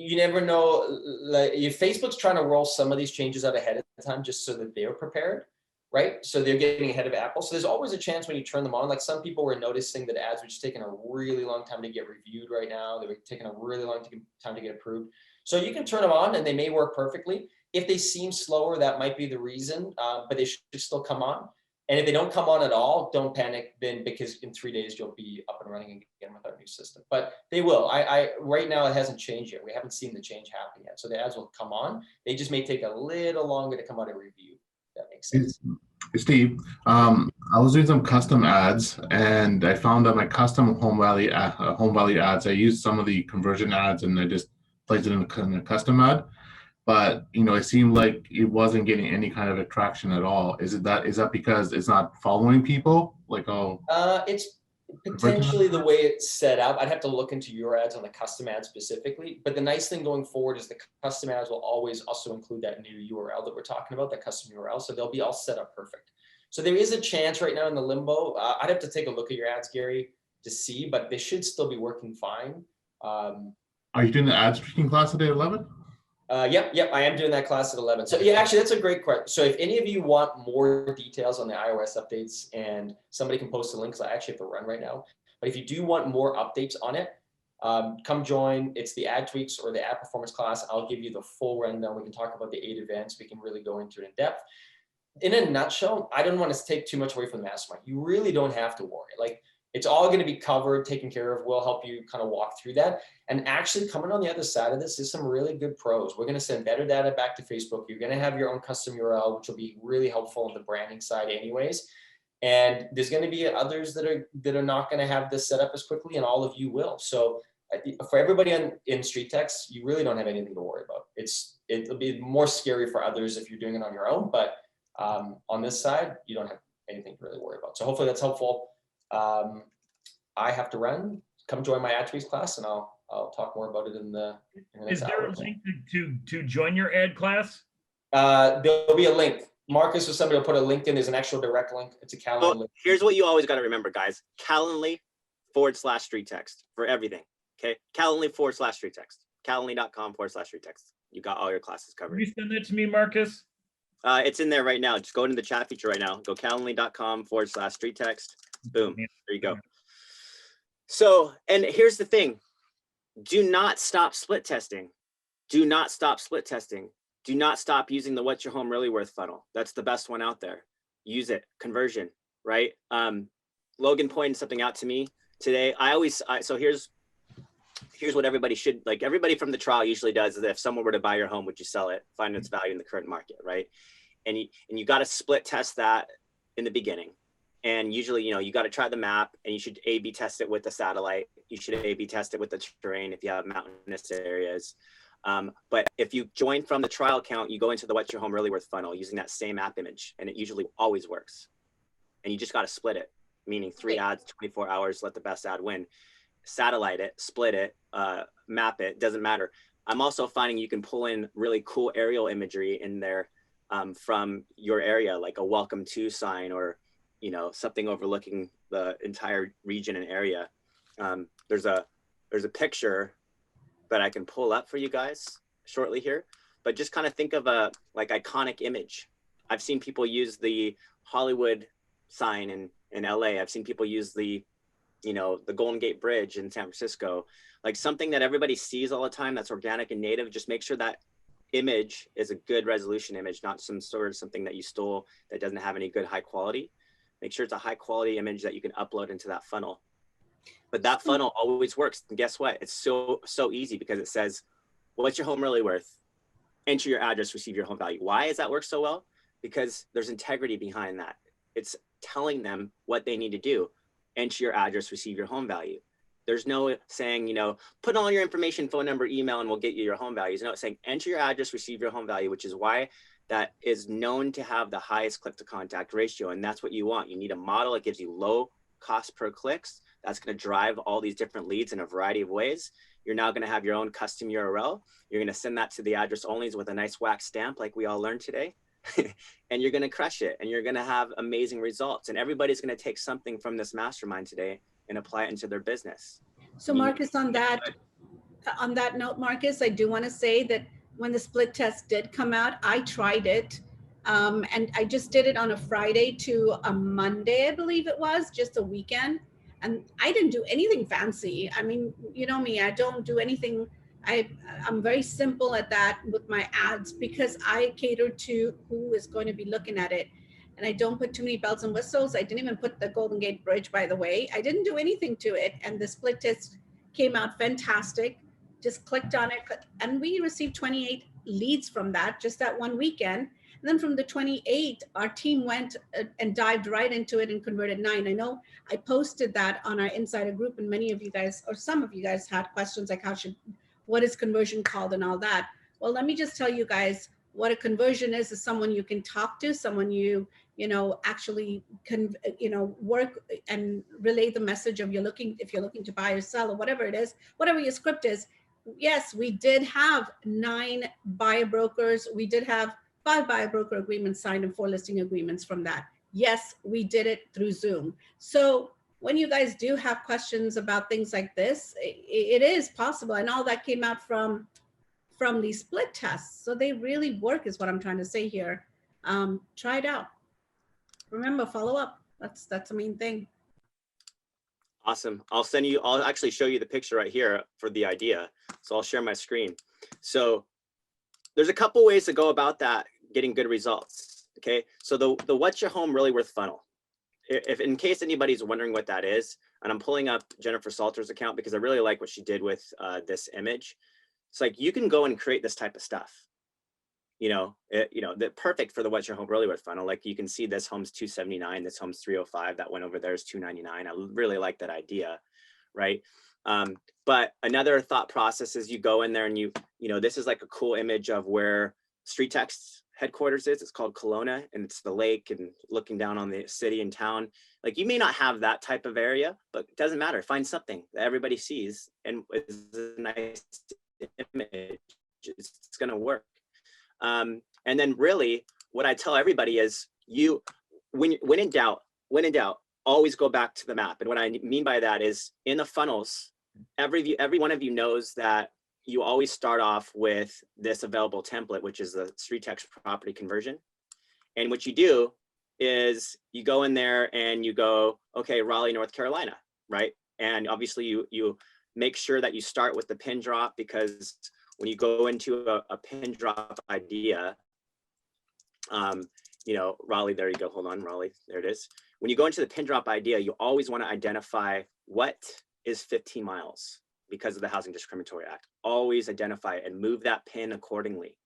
You never know, like if Facebook's trying to roll some of these changes out ahead of time just so that they're prepared, right? So they're getting ahead of Apple. So there's always a chance when you turn them on, like some people were noticing that ads were just taking a really long time to get reviewed right now. They were taking a really long time to get approved. So you can turn them on and they may work perfectly. If they seem slower, that might be the reason, but they should still come on. And if they don't come on at all, don't panic then, because in 3 days you'll be up and running again with our new system. But they will. Right now it hasn't changed yet. We haven't seen the change happen yet. So the ads will come on. They just may take a little longer to come out of review. If that makes sense. Steve, I was doing some custom ads, and I found that my custom home value ads, I used some of the conversion ads, and I just placed it in a custom ad. But it seemed like it wasn't getting any kind of attraction at all. Is that because it's not following people? It's potentially the way it's set up. I'd have to look into your ads on the custom ad specifically. But the nice thing going forward is the custom ads will always also include that new URL that we're talking about, that custom URL. So they'll be all set up perfect. So there is a chance right now in the limbo. I'd have to take a look at your ads, Gary, to see, but they should still be working fine. Are you doing the ad speaking class today at 11? Yep, I am doing that class at 11. So yeah, actually that's a great question. So if any of you want more details on the iOS updates, and somebody can post a link, so I actually have to run right now. But if you do want more updates on it, come join. It's the ad tweaks or the ad performance class. I'll give you the full rundown. We can talk about the 8 events. We can really go into it in depth. In a nutshell, I don't want to take too much away from the mastermind. You really don't have to worry. Like, it's all going to be covered, taken care of. We'll help you kind of walk through that. And actually coming on the other side of this is some really good pros. We're going to send better data back to Facebook. You're going to have your own custom URL, which will be really helpful on the branding side anyways. And there's going to be others that are not going to have this set up as quickly, and all of you will. So for everybody in StreetText, you really don't have anything to worry about. It'll be more scary for others if you're doing it on your own, but on this side, you don't have anything to really worry about. So hopefully that's helpful. I have to run. Come join my ad tweaks class, and I'll talk more about it in the next hour. Is there a link to join your ad class? There'll be a link. Marcus or somebody will put a link in. There's an actual direct link. It's a Calendly link. Here's what you always got to remember, guys. Calendly/StreetText for everything. Okay. Calendly/StreetText. Calendly.com/StreetText. You got all your classes covered. Can you send that to me, Marcus? It's in there right now. Just go into the chat feature right now. Go Calendly.com/StreetText. Boom. There you go. So, and here's the thing. Do not stop split testing. Do not stop split testing. Do not stop using the What's Your Home Really Worth funnel. That's the best one out there. Use it. Conversion, right? Logan pointed something out to me today. So here's what everybody should, like everybody from the trial usually does is if someone were to buy your home, would you sell it? Find its value in the current market, right? And you got to split test that in the beginning. And usually, you got to try the map, and you should A/B test it with the satellite. You should A/B test it with the terrain if you have mountainous areas. But if you join from the trial account, you go into the What's Your Home Really Worth funnel using that same app image, and it usually always works. And you just got to split it, meaning 3 ads, 24 hours, let the best ad win. Satellite it, split it, map it, doesn't matter. I'm also finding you can pull in really cool aerial imagery in there from your area, like a welcome to sign, or something overlooking the entire region and area. There's a picture that I can pull up for you guys shortly here, but just kind of think of a iconic image. I've seen people use the Hollywood sign in LA. I've seen people use the Golden Gate Bridge in San Francisco, like something that everybody sees all the time that's organic and native. Just make sure that image is a good resolution image, not some sort of something that you stole that doesn't have any good high quality. Make sure it's a high quality image that you can upload into that funnel. But that funnel always works. And guess what? It's so easy because it says, what's your home really worth? Enter your address, receive your home value. Why does that work so well? Because there's integrity behind that. It's telling them what they need to do. Enter your address, receive your home value. There's no saying, put all your information, phone number, email, and we'll get you your home values. No, it's saying enter your address, receive your home value, which is why that is known to have the highest click to contact ratio. And that's what you want. You need a model that gives you low cost per clicks. That's going to drive all these different leads in a variety of ways. You're now going to have your own custom URL. You're going to send that to the address onlys with a nice wax stamp like we all learned today. and you're going to crush it, and you're going to have amazing results, and everybody's going to take something from this mastermind today and apply it into their business. So Marcus, on that note, Marcus, I do want to say that when the split test did come out, I tried it. And I just did it on a Friday to a Monday, I believe it was, just a weekend. And I didn't do anything fancy. I mean, you know me, I don't do anything. I'm very simple at that with my ads because I cater to who is going to be looking at it. And I don't put too many bells and whistles. I didn't even put the Golden Gate Bridge, by the way. I didn't do anything to it. And the split test came out fantastic. Just clicked on it. And we received 28 leads from that, just that one weekend. And then from the 28, our team went and dived right into it and converted 9. I know I posted that on our insider group, and many of you guys, or some of you guys, had questions like what is conversion called and all that. Well, let me just tell you guys what a conversion is someone you can talk to, someone you actually can, work and relay the message of if you're looking to buy or sell or whatever it is, whatever your script is. Yes, we did have 9 buyer brokers. We did have 5 buyer broker agreements signed and 4 listing agreements from that. Yes, we did it through Zoom. So when you guys do have questions about things like this, it is possible. And all that came out from these split tests. So they really work is what I'm trying to say here. Try it out. Remember, follow up. That's the main thing. Awesome. I'll actually show you the picture right here for the idea. So I'll share my screen. So there's a couple ways to go about that, getting good results. Okay. So the what's your home really worth funnel. If in case anybody's wondering what that is, and I'm pulling up Jennifer Salter's account because I really like what she did with this image. It's like, you can go and create this type of stuff. They're perfect for the what's your home really worth funnel. Like you can see this home's 279, this home's 305, that one over there is 299. I really like that idea, right? But another thought process is you go in there and this is like a cool image of where StreetText headquarters is. It's called Kelowna, and it's the lake and looking down on the city and town. Like you may not have that type of area, but it doesn't matter. Find something that everybody sees and it's a nice image. It's going to work. And then really what I tell everybody is when in doubt, always go back to the map. And what I mean by that is in the funnels, every one of you knows that you always start off with this available template, which is the StreetText property conversion. And what you do is you go in there and you go, okay, Raleigh, North Carolina, right? And obviously you make sure that you start with the pin drop, because when you go into a pin drop idea, Raleigh, there you go, hold on, Raleigh, there it is. When you go into the pin drop idea, you always want to identify what is 15 miles because of the Housing Discriminatory Act. Always identify it and move that pin accordingly,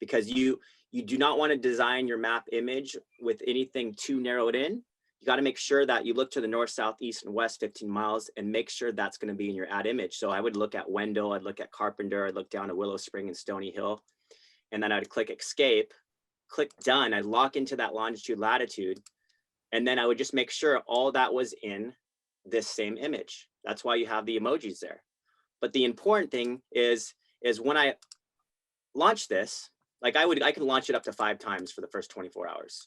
because you do not want to design your map image with anything too narrowed in. You got to make sure that you look to the north, south, east, and west 15 miles and make sure that's going to be in your ad image. So I would look at Wendell, I'd look at Carpenter, I'd look down to Willow Spring and Stony Hill, and then I'd click escape, click done. I'd lock into that longitude, latitude, and then I would just make sure all that was in this same image. That's why you have the emojis there. But the important thing is when I launch this, like I can launch it up to 5 times for the first 24 hours.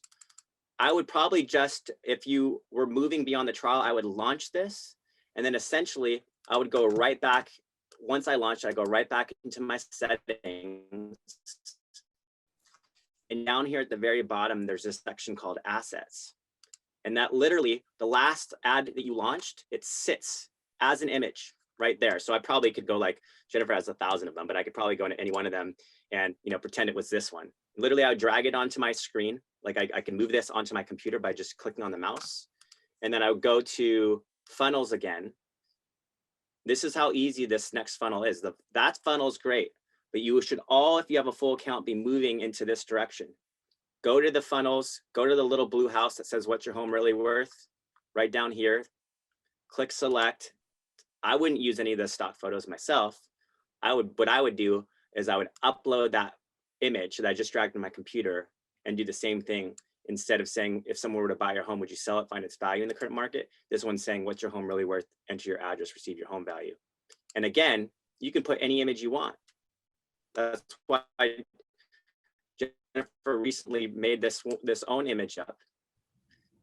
I would probably just, if you were moving beyond the trial, I would launch this. And then essentially I would go right back. Once I launched, I go right back into my settings. And down here at the very bottom, there's this section called assets. And that literally, the last ad that you launched, it sits as an image right there. So I probably could go like, Jennifer has 1,000 of them, but I could probably go into any one of them and pretend it was this one. Literally, I would drag it onto my screen. Like I can move this onto my computer by just clicking on the mouse. And then I would go to funnels again. This is how easy this next funnel is. That funnel is great, but you should all, if you have a full account, be moving into this direction. Go to the funnels, go to the little blue house that says, what's your home really worth? Right down here, click select. I wouldn't use any of the stock photos myself. What I would do is I would upload that image that I just dragged to my computer and do the same thing. Instead of saying, if someone were to buy your home, would you sell it, find its value in the current market? This one's saying, what's your home really worth? Enter your address, receive your home value. And again, you can put any image you want. That's why Jennifer recently made this own image up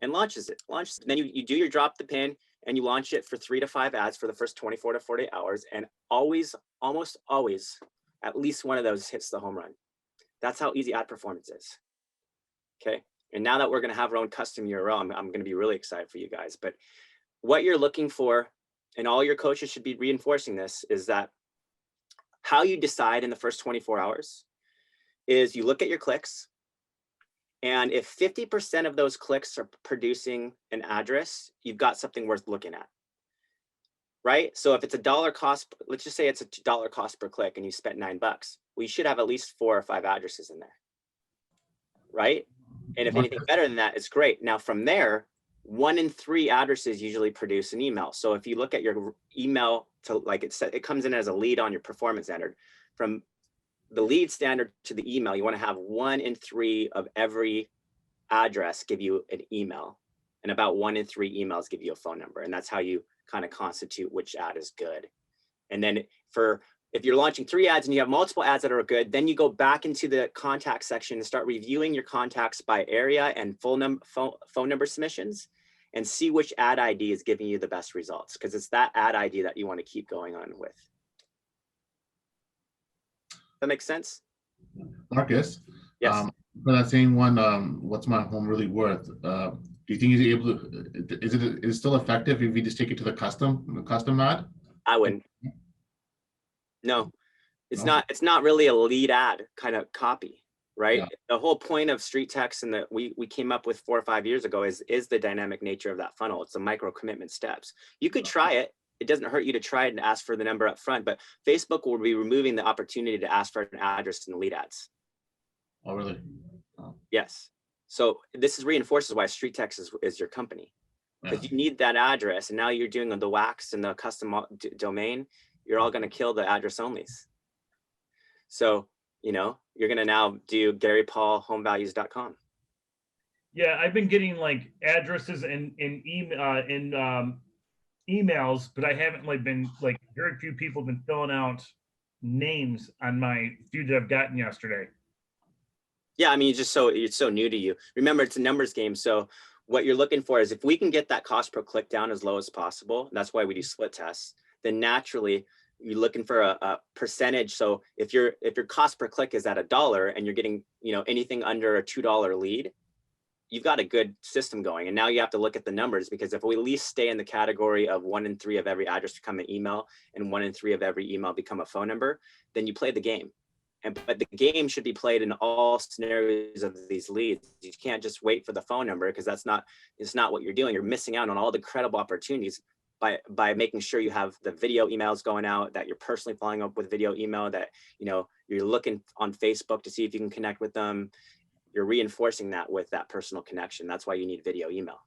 and launches it. Then you do your drop the pin and you launch it for 3 to 5 ads for the first 24 to 48 hours. And always, almost always, at least one of those hits the home run. That's how easy ad performance is. Okay. And now that we're going to have our own custom URL, I'm going to be really excited for you guys. But what you're looking for, and all your coaches should be reinforcing this, is that how you decide in the first 24 hours is you look at your clicks. And if 50% of those clicks are producing an address, you've got something worth looking at, right? So if it's $1 cost, let's just say it's $1 cost per click and you spent $9, well, you should have at least 4 or 5 addresses in there, right? And if anything better than that, it's great. Now from there, 1 in 3 addresses usually produce an email. So if you look at your email to, like it comes in as a lead on your performance standard. From the lead standard to the email, you want to have 1 in 3 of every address give you an email, and about 1 in 3 emails give you a phone number. And that's how you kind of constitute which ad is good. And then if you're launching 3 ads and you have multiple ads that are good, then you go back into the contact section and start reviewing your contacts by area and phone number submissions, and see which ad ID is giving you the best results, because it's that ad ID that you want to keep going on with. That makes sense? Marcus, yes. For that same one, what's my home really worth? Do you think you're able to, is it still effective if you just take it to the custom ad? I wouldn't. No, it's not. It's not really a lead ad kind of copy, right? Yeah. The whole point of StreetText and that we came up with 4 or 5 years ago is the dynamic nature of that funnel. It's the micro commitment steps. You could try it. It doesn't hurt you to try it and ask for the number up front, but Facebook will be removing the opportunity to ask for an address in the lead ads. Oh, really? Oh. Yes. So this reinforces why StreetText is your company, because you need that address. And now you're doing the wax and the custom domain. You're all going to kill the address onlys. So, you know, you're going to now do GaryPaulHomeValues.com. Yeah, I've been getting like addresses and emails, but I haven't been very few people have been filling out names on my few that I've gotten yesterday. Yeah, I mean, it's so new to you. Remember, it's a numbers game. So what you're looking for is if we can get that cost per click down as low as possible, that's why we do split tests, then naturally you're looking for a percentage. So if your cost per click is at $1 and you're getting, you know, anything under a $2 lead, you've got a good system going. And now you have to look at the numbers, because if we at least stay in the category of 1 in 3 of every address become an email and 1 in 3 of every email become a phone number, then you play the game. But the game should be played in all scenarios of these leads. You can't just wait for the phone number, because it's not what you're doing. You're missing out on all the credible opportunities by making sure you have the video emails going out, that you're personally following up with video email, that, you know, you're looking on Facebook to see if you can connect with them. You're reinforcing that with that personal connection. That's why you need video email.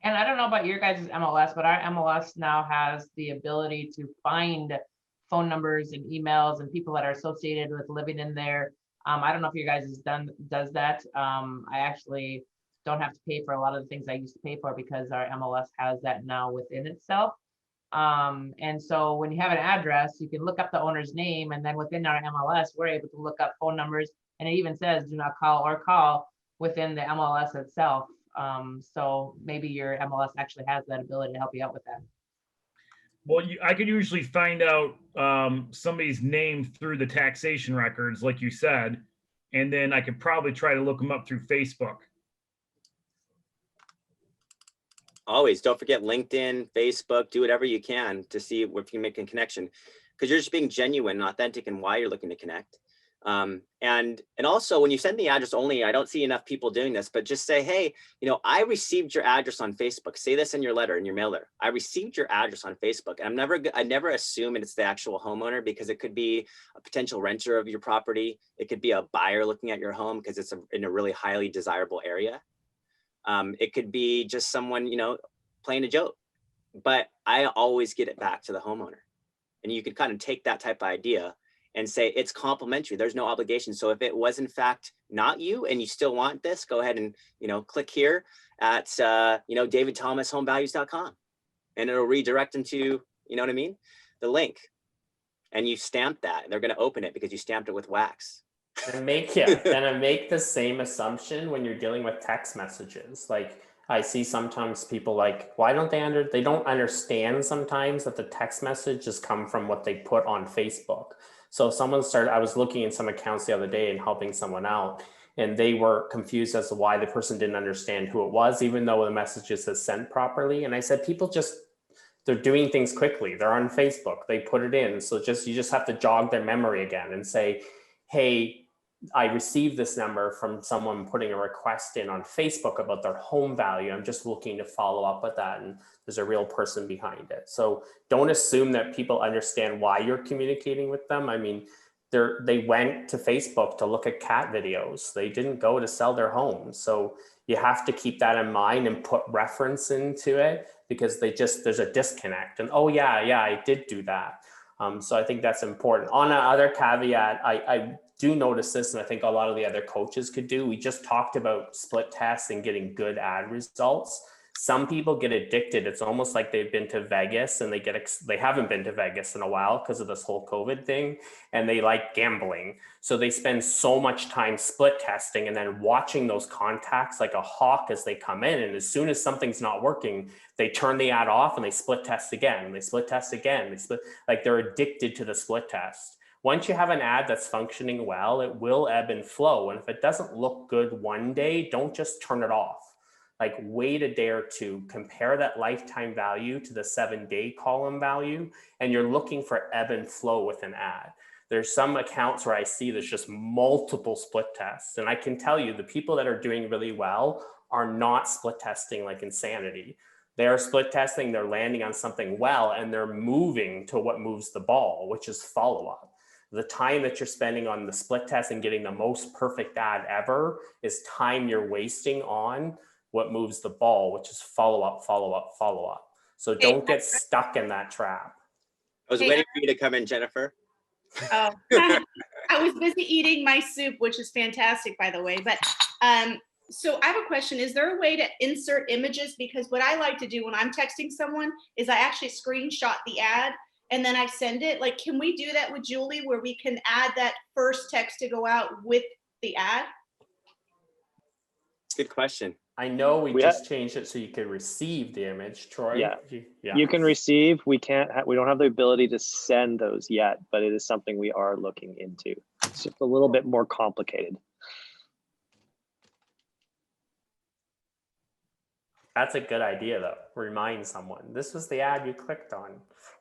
And I don't know about your guys' MLS, but our MLS now has the ability to find phone numbers and emails and people that are associated with living in there. I don't know if you guys does that. I actually don't have to pay for a lot of the things I used to pay for, because our MLS has that now within itself. And so when you have an address, you can look up the owner's name, and then within our MLS, we're able to look up phone numbers, and it even says do not call or call within the MLS itself. So maybe your MLS actually has that ability to help you out with that. Well, I could usually find out somebody's name through the taxation records, like you said, and then I could probably try to look them up through Facebook. Always don't forget LinkedIn, Facebook, do whatever you can to see if you make a connection, because you're just being genuine and authentic in why you're looking to connect. And also when you send the address only, I don't see enough people doing this, but just say, hey, you know, I received your address on Facebook. Say this in your letter, in your mailer. I received your address on Facebook. And I never assume it's the actual homeowner, because it could be a potential renter of your property. It could be a buyer looking at your home because it's in a really highly desirable area. It could be just someone, you know, playing a joke, but I always get it back to the homeowner. And you could kind of take that type of idea and say it's complimentary. There's no obligation. So if it was in fact not you and you still want this, go ahead and, you know, click here at, you know, DavidThomasHomeValues.com, and it'll redirect them to, you know what I mean, the link. And you stamp that, and they're going to open it because you stamped it with wax. And make the same assumption when you're dealing with text messages. Like I see sometimes people like, why don't they don't understand sometimes that the text messages come from what they put on Facebook. So I was looking in some accounts the other day and helping someone out, and they were confused as to why the person didn't understand who it was, even though the messages is sent properly. And I said, they're doing things quickly. They're on Facebook, they put it in. So you just have to jog their memory again and say, hey, I received this number from someone putting a request in on Facebook about their home value. I'm just looking to follow up with that. And there's a real person behind it. So don't assume that people understand why you're communicating with them. I mean, they went to Facebook to look at cat videos. They didn't go to sell their home. So you have to keep that in mind and put reference into it, because there's a disconnect. And oh yeah, I did do that. So I think that's important. On another caveat, I do notice this, and I think a lot of the other coaches could do. We just talked about split tests and getting good ad results. Some people get addicted. It's almost like they've been to Vegas and they haven't been to Vegas in a while because of this whole COVID thing, and they like gambling. So they spend so much time split testing and then watching those contacts like a hawk as they come in. And as soon as something's not working, they turn the ad off and they split test again. They split test again. Like they're addicted to the split test. Once you have an ad that's functioning well, it will ebb and flow. And if it doesn't look good one day, don't just turn it off. Like wait a day or two, compare that lifetime value to the 7-day column value, and you're looking for ebb and flow with an ad. There's some accounts where I see there's just multiple split tests. And I can tell you the people that are doing really well are not split testing like insanity. They're split testing, they're landing on something well, and they're moving to what moves the ball, which is follow-up. The time that you're spending on the split test and getting the most perfect ad ever is time you're wasting on what moves the ball, which is follow-up, follow-up, follow-up. So don't get stuck in that trap. I was waiting for you to come in, Jennifer. Oh, I was busy eating my soup, which is fantastic, by the way. But so I have a question. Is there a way to insert images? Because what I like to do when I'm texting someone is I actually screenshot the ad and then I send it. Like, can we do that with Julie where we can add that first text to go out with the ad? Good question. I know we just changed it so you could receive the image, Troy. Yeah. You can receive. We don't have the ability to send those yet, but it is something we are looking into. It's just a little bit more complicated. That's a good idea though. Remind someone, this was the ad you clicked on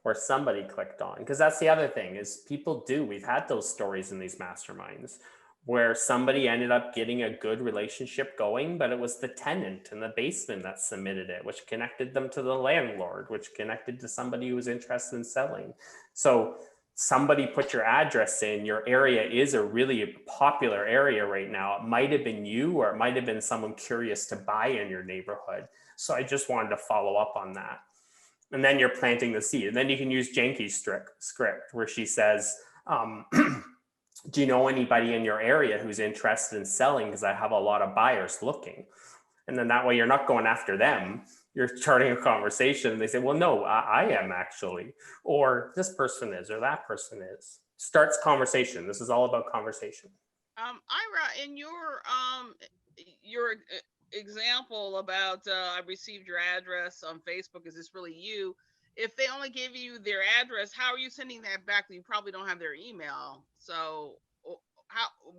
or somebody clicked on. Because that's the other thing is we've had those stories in these masterminds where somebody ended up getting a good relationship going, but it was the tenant in the basement that submitted it, which connected them to the landlord, which connected to somebody who was interested in selling. So somebody put your address in, your area is a really popular area right now. It might have been you, or it might have been someone curious to buy in your neighborhood. So I just wanted to follow up on that. And then you're planting the seed. And then you can use Jenki's script where she says, do you know anybody in your area who's interested in selling? Because I have a lot of buyers looking. And then that way you're not going after them. You're starting a conversation. And they say, well, no, I am actually, or this person is, or that person is. Starts conversation. This is all about conversation. Ira, in your example about I received your address on Facebook, is this really you? If they only give you their address, how are you sending that back? You probably don't have their email. So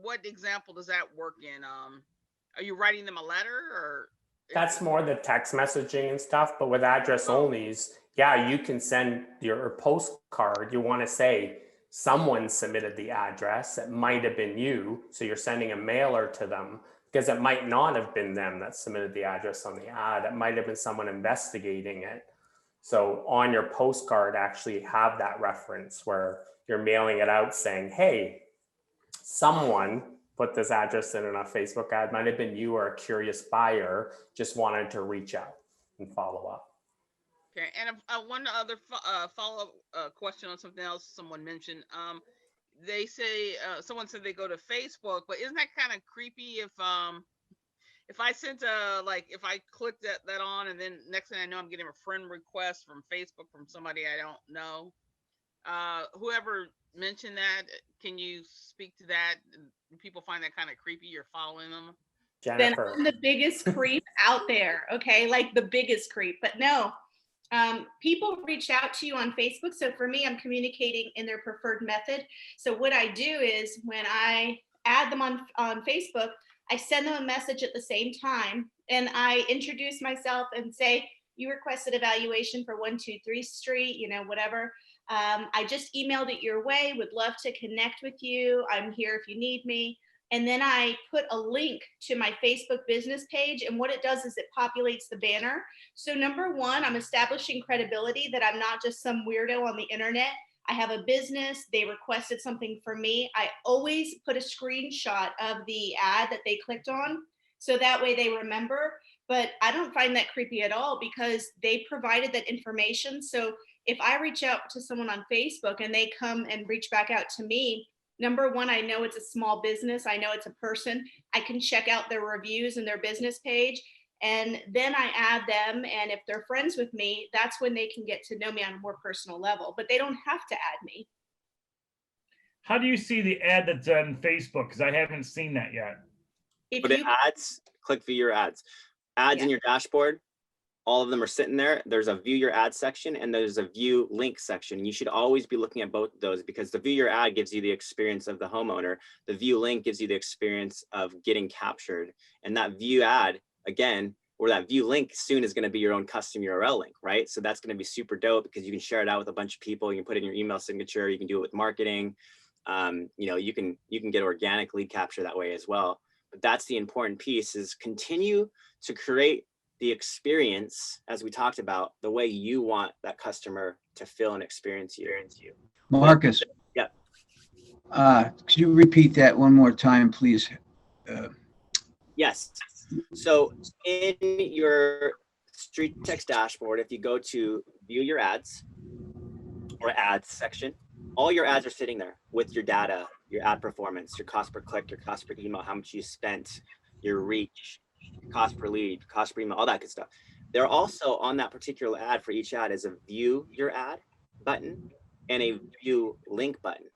what example does that work in? Are you writing them a letter or? That's more the text messaging and stuff, but with address onlys, yeah, you can send your postcard. You want to say someone submitted the address. It might have been you. So you're sending a mailer to them because it might not have been them that submitted the address on the ad. It might have been someone investigating it. So on your postcard, actually have that reference where you're mailing it out saying, hey, someone put this address in a Facebook ad, might have been you or a curious buyer, just wanted to reach out and follow up. Okay, and one other follow-up question on something else someone mentioned. They say, someone said they go to Facebook, but isn't that kind of creepy if I sent if I clicked that on and then next thing I know, I'm getting a friend request from Facebook from somebody I don't know. Whoever mention that? Can you speak to that? Do people find that kind of creepy? You're following them? Then I'm the biggest creep out there. Okay, like the biggest creep. But no, people reach out to you on Facebook. So for me, I'm communicating in their preferred method. So what I do is when I add them on Facebook, I send them a message at the same time, and I introduce myself and say, you requested evaluation for 123 Street, you know, whatever. I just emailed it your way, would love to connect with you. I'm here if you need me. And then I put a link to my Facebook business page. And what it does is it populates the banner. So number one, I'm establishing credibility that I'm not just some weirdo on the internet. I have a business. They requested something from me. I always put a screenshot of the ad that they clicked on, so that way they remember. But I don't find that creepy at all because they provided that information. So if I reach out to someone on Facebook and they come and reach back out to me, number one, I know it's a small business. I know it's a person. I can check out their reviews and their business page. And then I add them. And if they're friends with me, that's when they can get to know me on a more personal level. But they don't have to add me. How do you see the ad that's on Facebook? Because I haven't seen that yet. Go to ads, click view your ads. Ads in your dashboard, all of them are sitting there. There's a view your ad section and there's a view link section. You should always be looking at both of those because the view your ad gives you the experience of the homeowner. The view link gives you the experience of getting captured. And that view ad, again, or that view link soon is going to be your own custom URL link, right? So that's going to be super dope because you can share it out with a bunch of people. You can put it in your email signature. You can do it with marketing. You know, you can get organic lead capture that way as well. But that's the important piece, is continue to create the experience, as we talked about, the way you want that customer to feel and experience you. Marcus. Yeah. Could you repeat that one more time, please? Yes. So in your StreetText dashboard, if you go to view your ads or ads section, all your ads are sitting there with your data, your ad performance, your cost per click, your cost per email, how much you spent, your reach, cost per lead, cost per email, all that good stuff. They're also on that particular ad. For each ad is a view your ad button and a view link button.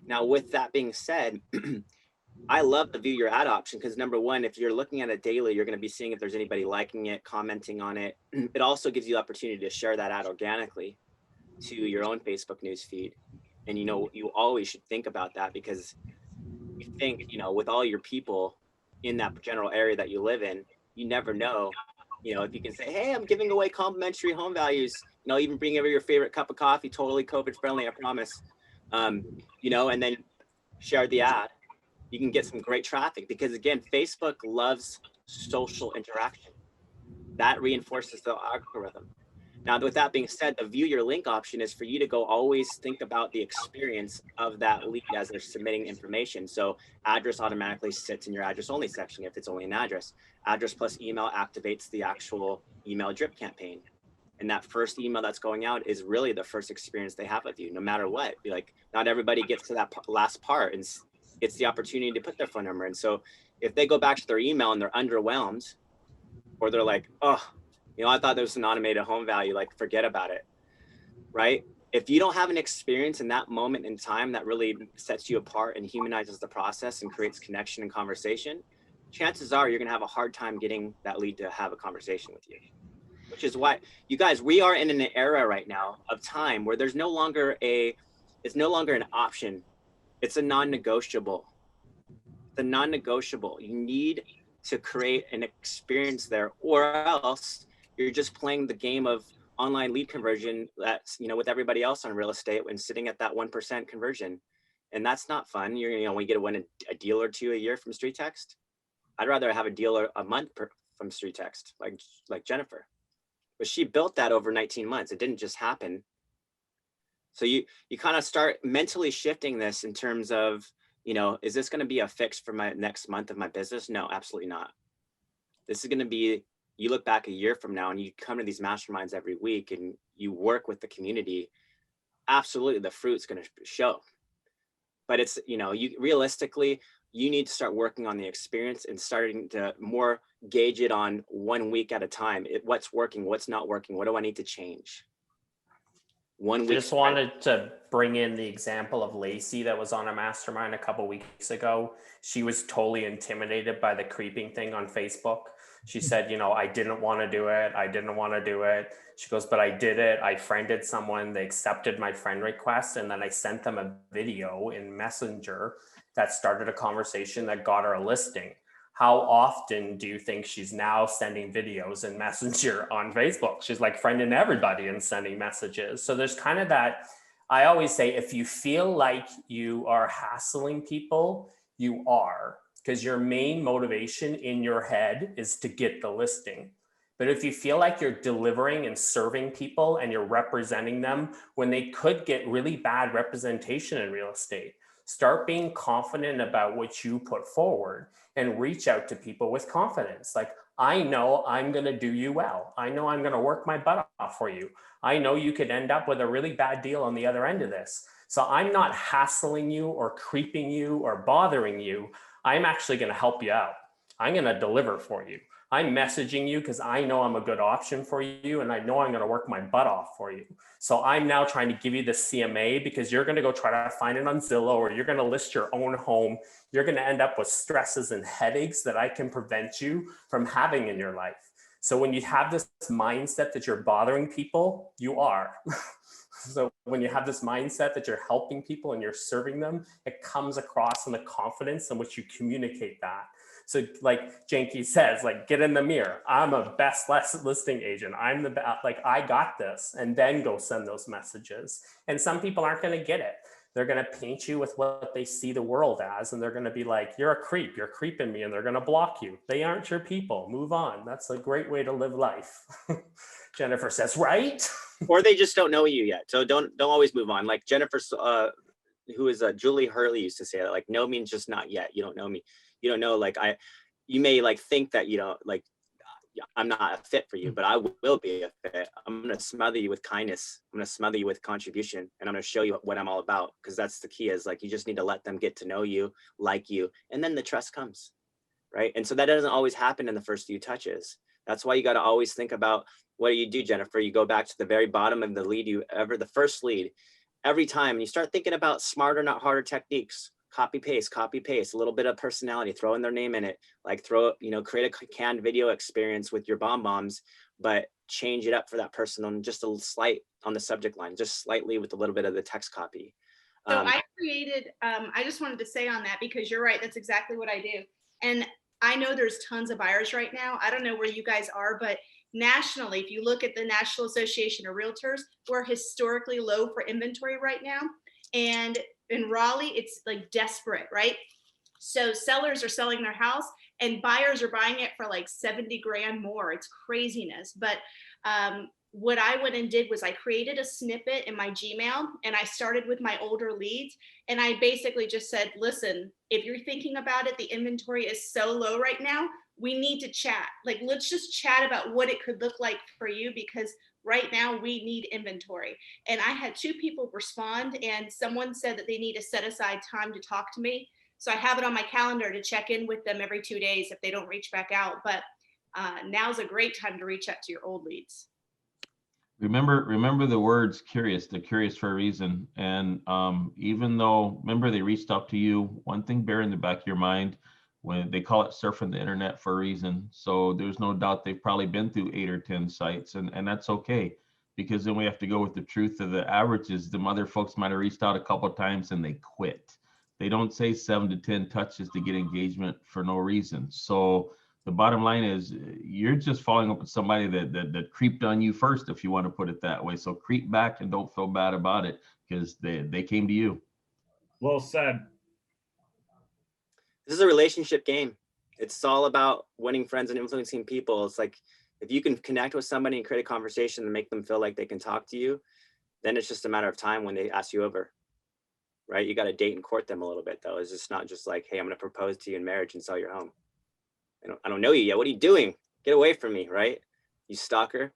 Now, with that being said, I love the view your ad option because number one, if you're looking at it daily, you're going to be seeing if there's anybody liking it, commenting on it. It also gives you the opportunity to share that ad organically to your own Facebook news feed. And, you know, you always should think about that because you think, you know, with all your people in that general area that you live in, you never know, you know, if you can say, hey, I'm giving away complimentary home values, you know, even bring over your favorite cup of coffee, totally COVID friendly, I promise, you know, and then share the ad, you can get some great traffic because again, Facebook loves social interaction. That reinforces the algorithm. Now, with that being said, the view your link option is for you to go always think about the experience of that lead as they're submitting information. So address automatically sits in your address only section if it's only an address. Address plus email activates the actual email drip campaign. And that first email that's going out is really the first experience they have with you, no matter what. Be like, not everybody gets to that last part and gets the opportunity to put their phone number in. So if they go back to their email and they're underwhelmed, or they're like, oh, you know, I thought there was an automated home value, like forget about it, right? If you don't have an experience in that moment in time that really sets you apart and humanizes the process and creates connection and conversation, chances are you're gonna have a hard time getting that lead to have a conversation with you. Which is why, you guys, we are in an era right now of time where there's no longer it's no longer an option. It's a non-negotiable. The non-negotiable. You need to create an experience there, or else you're just playing the game of online lead conversion that's, you know, with everybody else on real estate when sitting at that 1% conversion. And that's not fun. You're, you know, we get to win a deal or two a year from StreetText. I'd rather have a deal a month from StreetText, like Jennifer. But she built that over 19 months. It didn't just happen. So you kind of start mentally shifting this in terms of, you know, is this going to be a fix for my next month of my business? No, absolutely not. This is going to be, you look back a year from now and you come to these masterminds every week and you work with the community, absolutely the fruit's going to show. But it's, you know, you realistically, you need to start working on the experience and starting to more gauge it on 1 week at a time. What's working, what's not working, what do I need to change? 1 week. Just wanted to bring in the example of Lacey that was on a mastermind a couple weeks ago. She was totally intimidated by the creeping thing on Facebook. She said, you know, I didn't want to do it. I didn't want to do it. She goes, but I did it. I friended someone. They accepted my friend request. And then I sent them a video in Messenger that started a conversation that got her a listing. How often do you think she's now sending videos in Messenger on Facebook? She's like friending everybody and sending messages. So there's kind of that, I always say, if you feel like you are hassling people, you are, because your main motivation in your head is to get the listing. But if you feel like you're delivering and serving people and you're representing them when they could get really bad representation in real estate, start being confident about what you put forward and reach out to people with confidence. Like, I know I'm going to do you well. I know I'm going to work my butt off for you. I know you could end up with a really bad deal on the other end of this. So I'm not hassling you or creeping you or bothering you. I'm actually going to help you out. I'm going to deliver for you. I'm messaging you because I know I'm a good option for you and I know I'm going to work my butt off for you. So I'm now trying to give you the CMA because you're going to go try to find it on Zillow, or you're going to list your own home. You're going to end up with stresses and headaches that I can prevent you from having in your life. So when you have this mindset that you're bothering people, you are. So when you have this mindset that you're helping people and you're serving them, it comes across in the confidence in which you communicate that. So like Janky says, like, get in the mirror. I'm a best listing agent. I'm the best, like, I got this, and then go send those messages. And some people aren't going to get it. They're going to paint you with what they see the world as. And they're going to be like, you're a creep, you're creeping me. And they're going to block you. They aren't your people. Move on. That's a great way to live life. Jennifer says, right? Or they just don't know you yet. So don't always move on. Like Jennifer, who is Julie Hurley used to say that, like, no means just not yet. You don't know me. You don't know, like, you may like think that, you know, like, I'm not a fit for you, but I will be a fit. I'm going to smother you with kindness. I'm going to smother you with contribution, and I'm going to show you what I'm all about. Because that's the key, is like, you just need to let them get to know you, like you, and then the trust comes, right? And so that doesn't always happen in the first few touches. That's why you got to always think about, what do you do, Jennifer? You go back to the very bottom of the lead the first lead, every time, and you start thinking about smarter, not harder techniques. Copy paste, a little bit of personality, throw in their name in it, like create a canned video experience with your bombs, but change it up for that person on just a slight on the subject line, just slightly with a little bit of the text copy. So I created, I just wanted to say on that, because you're right, that's exactly what I do. And I know there's tons of buyers right now. I don't know where you guys are, but nationally, if you look at the National Association of Realtors, we're historically low for inventory right now. And in Raleigh, it's like desperate, right? So sellers are selling their house and buyers are buying it for like 70 grand more. It's craziness. But what I went and did was I created a snippet in my Gmail, and I started with my older leads. And I basically just said, listen, if you're thinking about it, the inventory is so low right now, we need to chat. Like, let's just chat about what it could look like for you, because right now we need inventory. And I had 2 people respond, and someone said that they need to set aside time to talk to me. So I have it on my calendar to check in with them every 2 days if they don't reach back out. But now's a great time to reach out to your old leads. Remember the words curious. They're curious for a reason. And even though, remember, they reached out to you, one thing bear in the back of your mind, when they call it surfing the internet for a reason. So there's no doubt they've probably been through 8 or 10 sites, and that's okay, because then we have to go with the truth of the averages. The other folks might have reached out a couple of times and they quit. They don't say 7 to 10 touches to get engagement for no reason. So the bottom line is, you're just following up with somebody that creeped on you first, if you want to put it that way. So creep back and don't feel bad about it, because they came to you. Well said. This is a relationship game. It's all about winning friends and influencing people. It's like, if you can connect with somebody and create a conversation and make them feel like they can talk to you, then it's just a matter of time when they ask you over, right? You got to date and court them a little bit, though. It's just not just like, hey, I'm going to propose to you in marriage and sell your home. I don't know you yet. What are you doing? Get away from me, right? You stalker.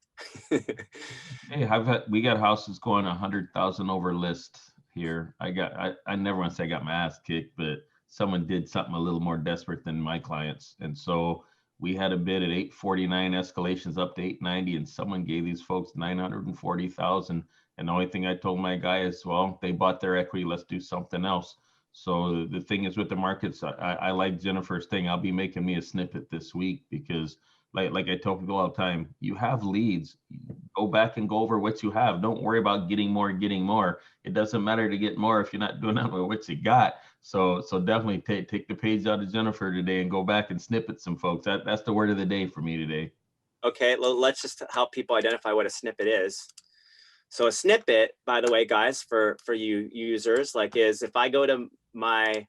Hey, we got houses going 100,000 over list here. I never want to say I got my ass kicked, but someone did something a little more desperate than my clients. And so we had a bid at 849, escalations up to 890, and someone gave these folks 940,000. And the only thing I told my guy is, well, they bought their equity, let's do something else. So the thing is with the markets, I like Jennifer's thing. I'll be making me a snippet this week because like I tell people all the time, you have leads, go back and go over what you have. Don't worry about getting more. It doesn't matter to get more if you're not doing that with what you got. So definitely take the page out of Jennifer today and go back and snippet some folks. That's the word of the day for me today. Okay, well, let's just help people identify what a snippet is. So a snippet, by the way, guys, for you users, like is if I go to my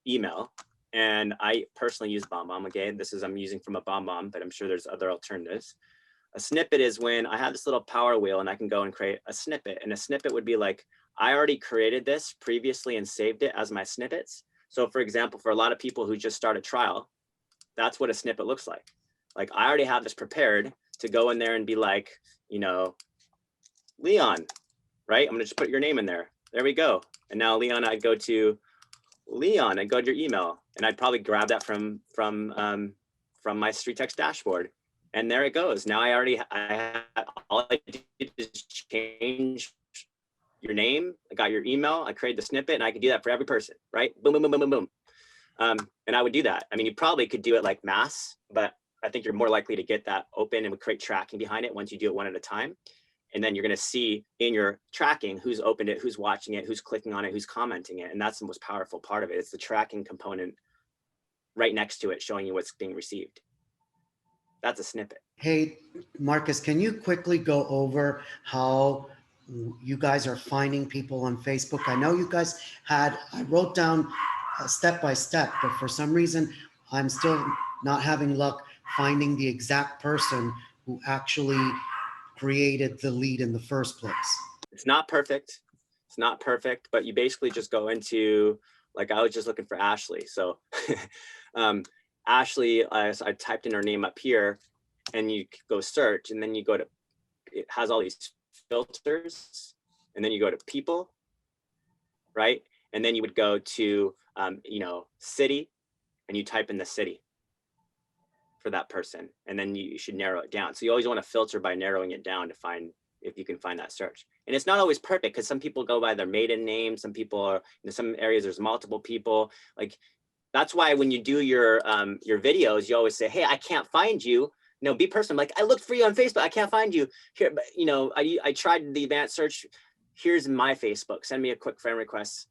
email, and I personally use BombBomb. Again, I'm using from a BombBomb, but I'm sure there's other alternatives. A snippet is when I have this little power wheel and I can go and create a snippet. And a snippet would be like, I already created this previously and saved it as my snippets. So for example, for a lot of people who just start a trial, that's what a snippet looks like. Like I already have this prepared to go in there and be like, you know, Leon, right? I'm gonna just put your name in there. There we go. And now Leon, I'd go to Leon and go to your email, and I'd probably grab that from my StreetText dashboard, and there it goes. Now all I did is change your name. I got your email. I created the snippet, and I could do that for every person, right? Boom, boom, boom, boom, boom, boom. And I would do that. I mean, you probably could do it like mass, but I think you're more likely to get that open and would create tracking behind it once you do it one at a time. And then you're going to see in your tracking who's opened it, who's watching it, who's clicking on it, who's commenting it. And that's the most powerful part of it. It's the tracking component right next to it, showing you what's being received. That's a snippet. Hey, Marcus, can you quickly go over how you guys are finding people on Facebook? I know you guys I wrote down step by step, but for some reason, I'm still not having luck finding the exact person who actually created the lead in the first place. It's not perfect, But you basically just go into, like I was just looking for Ashley. So Ashley, I typed in her name up here, and you go search, and then you go to, it has all these filters, and then you go to people, right? And then you would go to, city, and you type in the city for that person, and then you should narrow it down. So you always want to filter by narrowing it down to find if you can find that search. And it's not always perfect because some people go by their maiden name. Some people are, in some areas there's multiple people. Like that's why when you do your videos, you always say, hey, I can't find you. No, be personal. Like I looked for you on Facebook, I can't find you here. But I tried the advanced search. Here's my Facebook. Send me a quick friend request.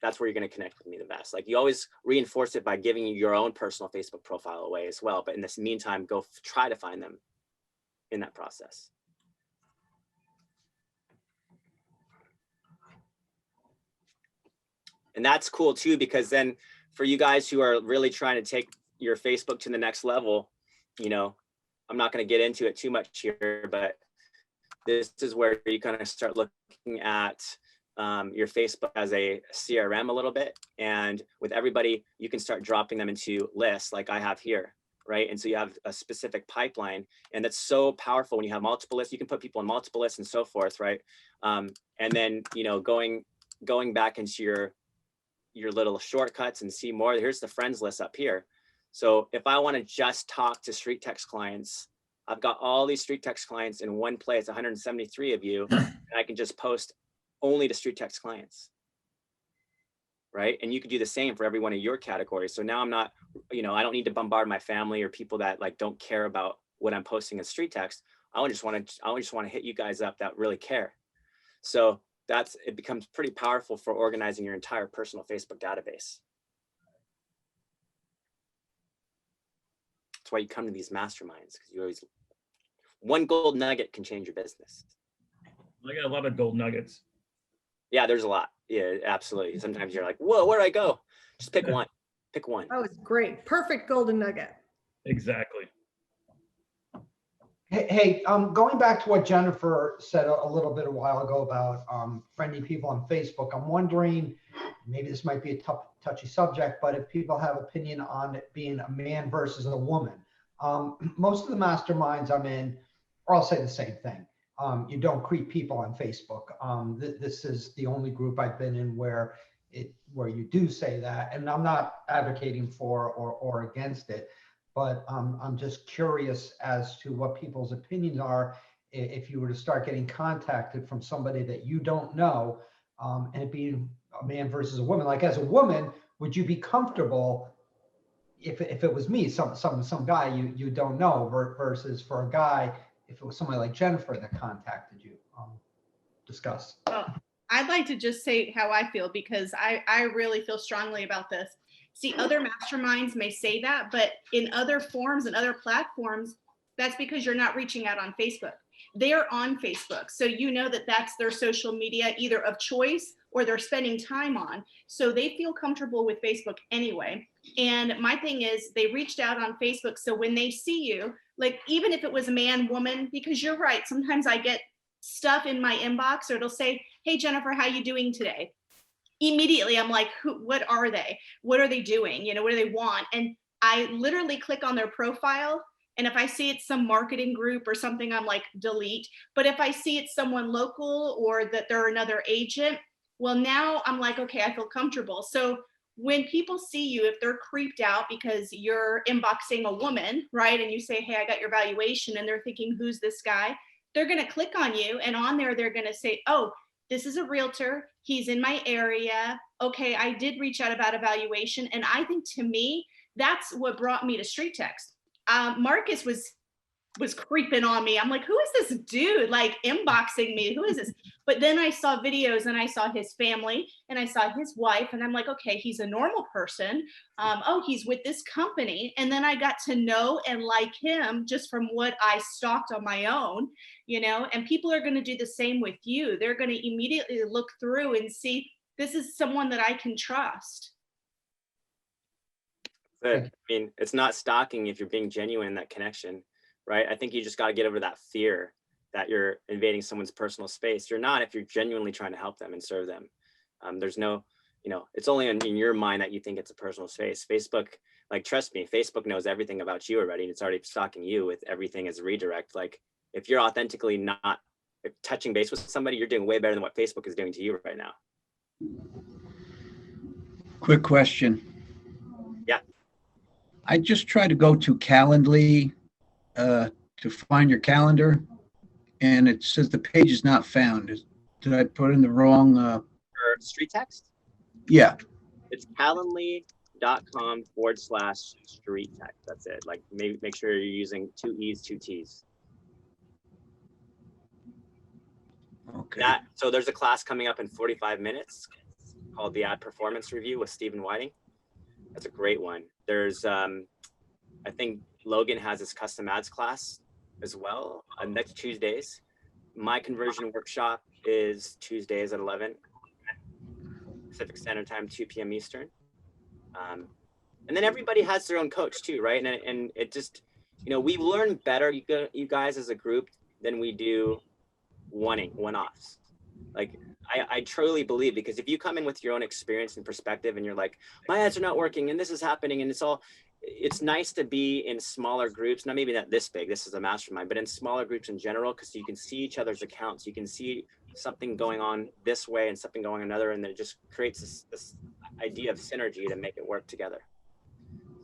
That's where you're going to connect with me the best. Like you always reinforce it by giving you your own personal Facebook profile away as well. But in this meantime, go try to find them in that process. And that's cool too, because then for you guys who are really trying to take your Facebook to the next level, I'm not going to get into it too much here, but this is where you kind of start looking at your Facebook as a CRM a little bit. And with everybody, you can start dropping them into lists like I have here, right? And so you have a specific pipeline, and that's so powerful when you have multiple lists. You can put people on multiple lists and so forth, right? And then, going back into your little shortcuts and see more, here's the friends list up here. So if I want to just talk to StreetText clients, I've got all these StreetText clients in one place, 173 of you, and I can just post only to StreetText clients, right? And you could do the same for every one of your categories. So now I'm not, I don't need to bombard my family or people that like don't care about what I'm posting in StreetText. I just want to hit you guys up that really care. So it becomes pretty powerful for organizing your entire personal Facebook database. That's why you come to these masterminds, because one gold nugget can change your business. I got a lot of gold nuggets. Yeah, there's a lot. Yeah, absolutely. Sometimes you're like, whoa, where do I go? Just pick one. Pick one. That was great. Perfect golden nugget. Exactly. Hey, going back to what Jennifer said a little bit a while ago about friendly people on Facebook, I'm wondering, maybe this might be a touchy subject, but if people have opinion on it being a man versus a woman. Most of the masterminds I'm in, or I'll say the same thing. You don't greet people on Facebook. This is the only group I've been in where you do say that, and I'm not advocating for or against it, but I'm just curious as to what people's opinions are if you were to start getting contacted from somebody that you don't know, and it being a man versus a woman, like as a woman, would you be comfortable if it was me, some guy you don't know, versus for a guy, if it was somebody like Jennifer that contacted you? Discuss. Well, I'd like to just say how I feel, because I really feel strongly about this. See, other masterminds may say that, but in other forums and other platforms, that's because you're not reaching out on Facebook. They're on Facebook. So you know that that's their social media, either of choice or they're spending time on. So they feel comfortable with Facebook anyway. And my thing is, they reached out on Facebook. So when they see you, like, even if it was a man, woman, because you're right, sometimes I get stuff in my inbox, or it'll say, hey, Jennifer, how you doing today? Immediately, I'm like, what are they? What are they doing? You know, what do they want? And I literally click on their profile. And if I see it's some marketing group or something, I'm like, delete. But if I see it's someone local or that they're another agent, well, now I'm like, okay, I feel comfortable. So when people see you, if they're creeped out because you're inboxing a woman, right? And you say, hey, I got your valuation, and they're thinking, who's this guy? They're going to click on you, and on there, they're going to say, oh, this is a realtor. He's in my area. Okay, I did reach out about evaluation. And I think, to me, that's what brought me to StreetText. Marcus was creeping on me. I'm like, who is this dude, like, inboxing me? Who is this? But then I saw videos, and I saw his family, and I saw his wife, and I'm like, okay, he's a normal person. Oh, he's with this company. And then I got to know and like him just from what I stalked on my own, you know. And people are going to do the same with you. They're going to immediately look through and see, this is someone that I can trust. I mean, it's not stalking if you're being genuine in that connection, right? I think you just got to get over that fear that you're invading someone's personal space. You're not, if you're genuinely trying to help them and serve them. There's no, you know, it's only in your mind that you think it's a personal space. Facebook, like, trust me, Facebook knows everything about you already, and it's already stalking you with everything as a redirect. Like, if you're authentically not touching base with somebody, you're doing way better than what Facebook is doing to you right now. Quick question. Yeah. I just tried to go to Calendly to find your calendar, and it says the page is not found. Did I put in the wrong? For StreetText? Yeah. It's calendly.com/StreetText. That's it. Like, maybe make sure you're using 2 E's, 2 T's. Okay. So there's a class coming up in 45 minutes called the Ad Performance Review with Stephen Whiting. That's a great one. There's, I think Logan has his custom ads class as well next Tuesdays. My conversion workshop is Tuesdays at 11 Pacific Standard Time, 2 p.m. Eastern. And then everybody has their own coach too, right? And it just, you know, we learn better, you guys as a group, than we do one-offs. Like, I truly believe, because if you come in with your own experience and perspective and you're like, my ads are not working and this is happening, and it's nice to be in smaller groups, not maybe not this big, this is a mastermind, but in smaller groups in general, because you can see each other's accounts. You can see something going on this way and something going another, and then it just creates this idea of synergy to make it work together.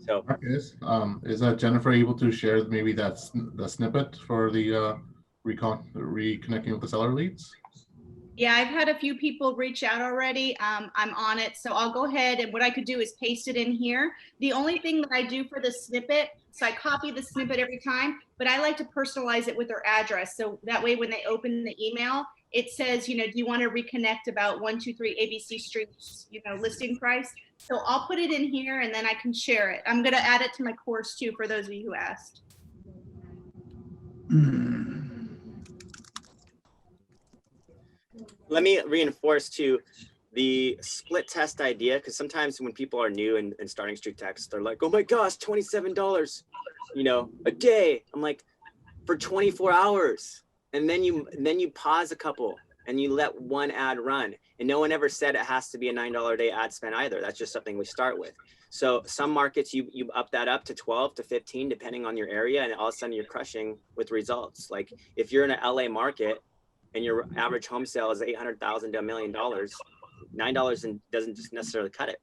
So Marcus, is Jennifer able to share maybe the snippet for the reconnecting with the seller leads? Yeah, I've had a few people reach out already. I'm on it. So I'll go ahead, and what I could do is paste it in here. The only thing that I do for the snippet, so I copy the snippet every time, but I like to personalize it with their address. So that way, when they open the email, it says, you know, do you want to reconnect about 123 ABC Street, you know, listing price? So I'll put it in here, and then I can share it. I'm going to add it to my course too, for those of you who asked. let me reinforce too the split test idea, because sometimes when people are new and starting StreetText, they're like, oh my gosh, $27, you know, a day. I'm like, for 24 hours. And then you pause a couple and you let one ad run. And no one ever said it has to be a $9 a day ad spend either. That's just something we start with. So some markets you up that up to 12 to 15, depending on your area, and all of a sudden you're crushing with results. Like if you're in an LA market and your average home sale is $800,000 to $1 million, $9 doesn't just necessarily cut it.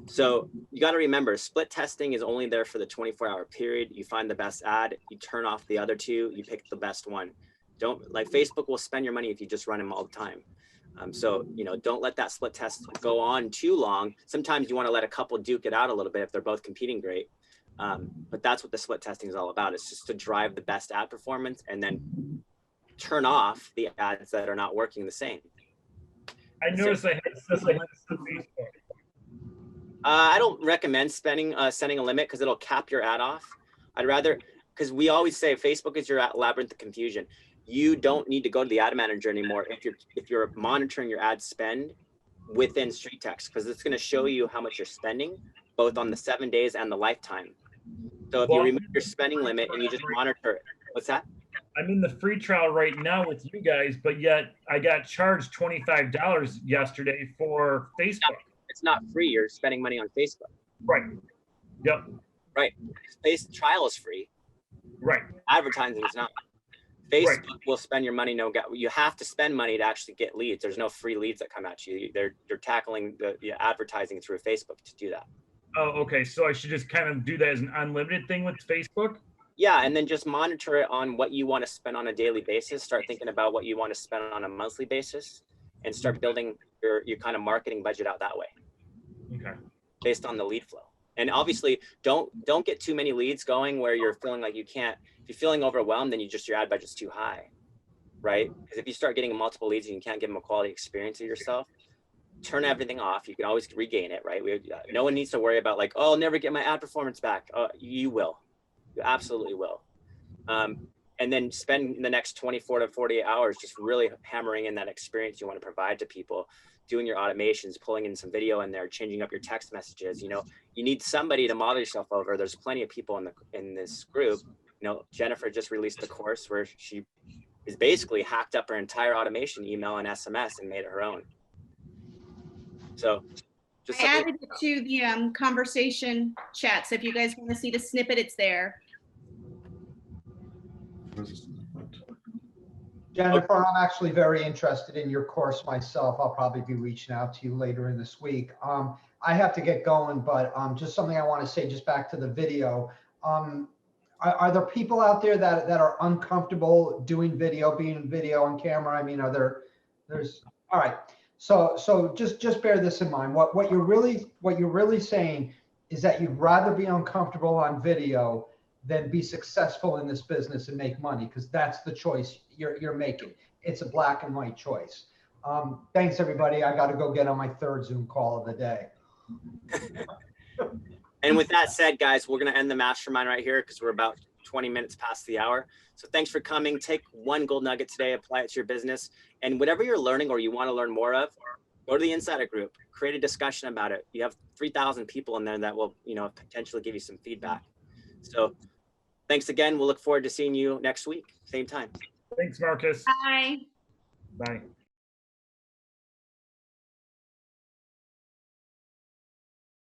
So you got to remember, split testing is only there for the 24-hour period. You find the best ad, you turn off the other two, you pick the best one. Don't, like, Facebook will spend your money if you just run them all the time. So, you know, don't let that split test go on too long. Sometimes you want to let a couple duke it out a little bit if they're both competing great. But that's what the split testing is all about. It's just to drive the best ad performance and then turn off the ads that are not working the same. I noticed I had some limits to Facebook. I don't recommend setting a limit because it'll cap your ad off. I'd rather, because we always say Facebook is your labyrinth of confusion. You don't need to go to the ad manager anymore if you're monitoring your ad spend within StreetText, because it's going to show you how much you're spending both on the 7 days and the lifetime. So if you remove your spending limit and you just monitor it, what's that? I'm in the free trial right now with you guys, but yet I got charged $25 yesterday for Facebook. It's not free. You're spending money on Facebook. Right. Yep. Right. Trial is free. Right. Advertising is not. Facebook will spend your money. You have to spend money to actually get leads. There's no free leads that come at you. They're tackling the advertising through Facebook to do that. Oh, okay. So I should just kind of do that as an unlimited thing with Facebook? Yeah, and then just monitor it on what you want to spend on a daily basis. Start thinking about what you want to spend on a monthly basis, and start building your kind of marketing budget out that way. Okay. Based on the lead flow. And obviously, don't get too many leads going where you're feeling like you can't. If you're feeling overwhelmed, then your ad budget's too high, right? Because if you start getting multiple leads and you can't give them a quality experience of yourself, turn everything off. You can always regain it, right? No one needs to worry about like, oh, I'll never get my ad performance back. You will. You absolutely will. And then spend the next 24 to 48 hours just really hammering in that experience you want to provide to people, doing your automations, pulling in some video in there, changing up your text messages. You know, you need somebody to model yourself over. There's plenty of people in this group. You know, Jennifer just released a course where she is basically hacked up her entire automation, email and SMS, and made it her own. So just I added it to the conversation chat. So if you guys want to see the snippet, it's there. Jennifer, I'm actually very interested in your course myself. I'll probably be reaching out to you later in this week. I have to get going, but just something I want to say just back to the video. Are there people out there that are uncomfortable doing video, being in video on camera? I mean, there's, all right. So just bear this in mind. What you're really saying is that you'd rather be uncomfortable on video than be successful in this business and make money, because that's the choice you're making. It's a black and white choice. Thanks, everybody. I got to go get on my third Zoom call of the day. And with that said, guys, we're going to end the mastermind right here because we're about 20 minutes past the hour. So thanks for coming. Take one gold nugget today, apply it to your business. And whatever you're learning or you want to learn more of, go to the insider group, create a discussion about it. You have 3,000 people in there that will, potentially give you some feedback. So thanks again. We'll look forward to seeing you next week, same time. Thanks, Marcus. Bye. Bye.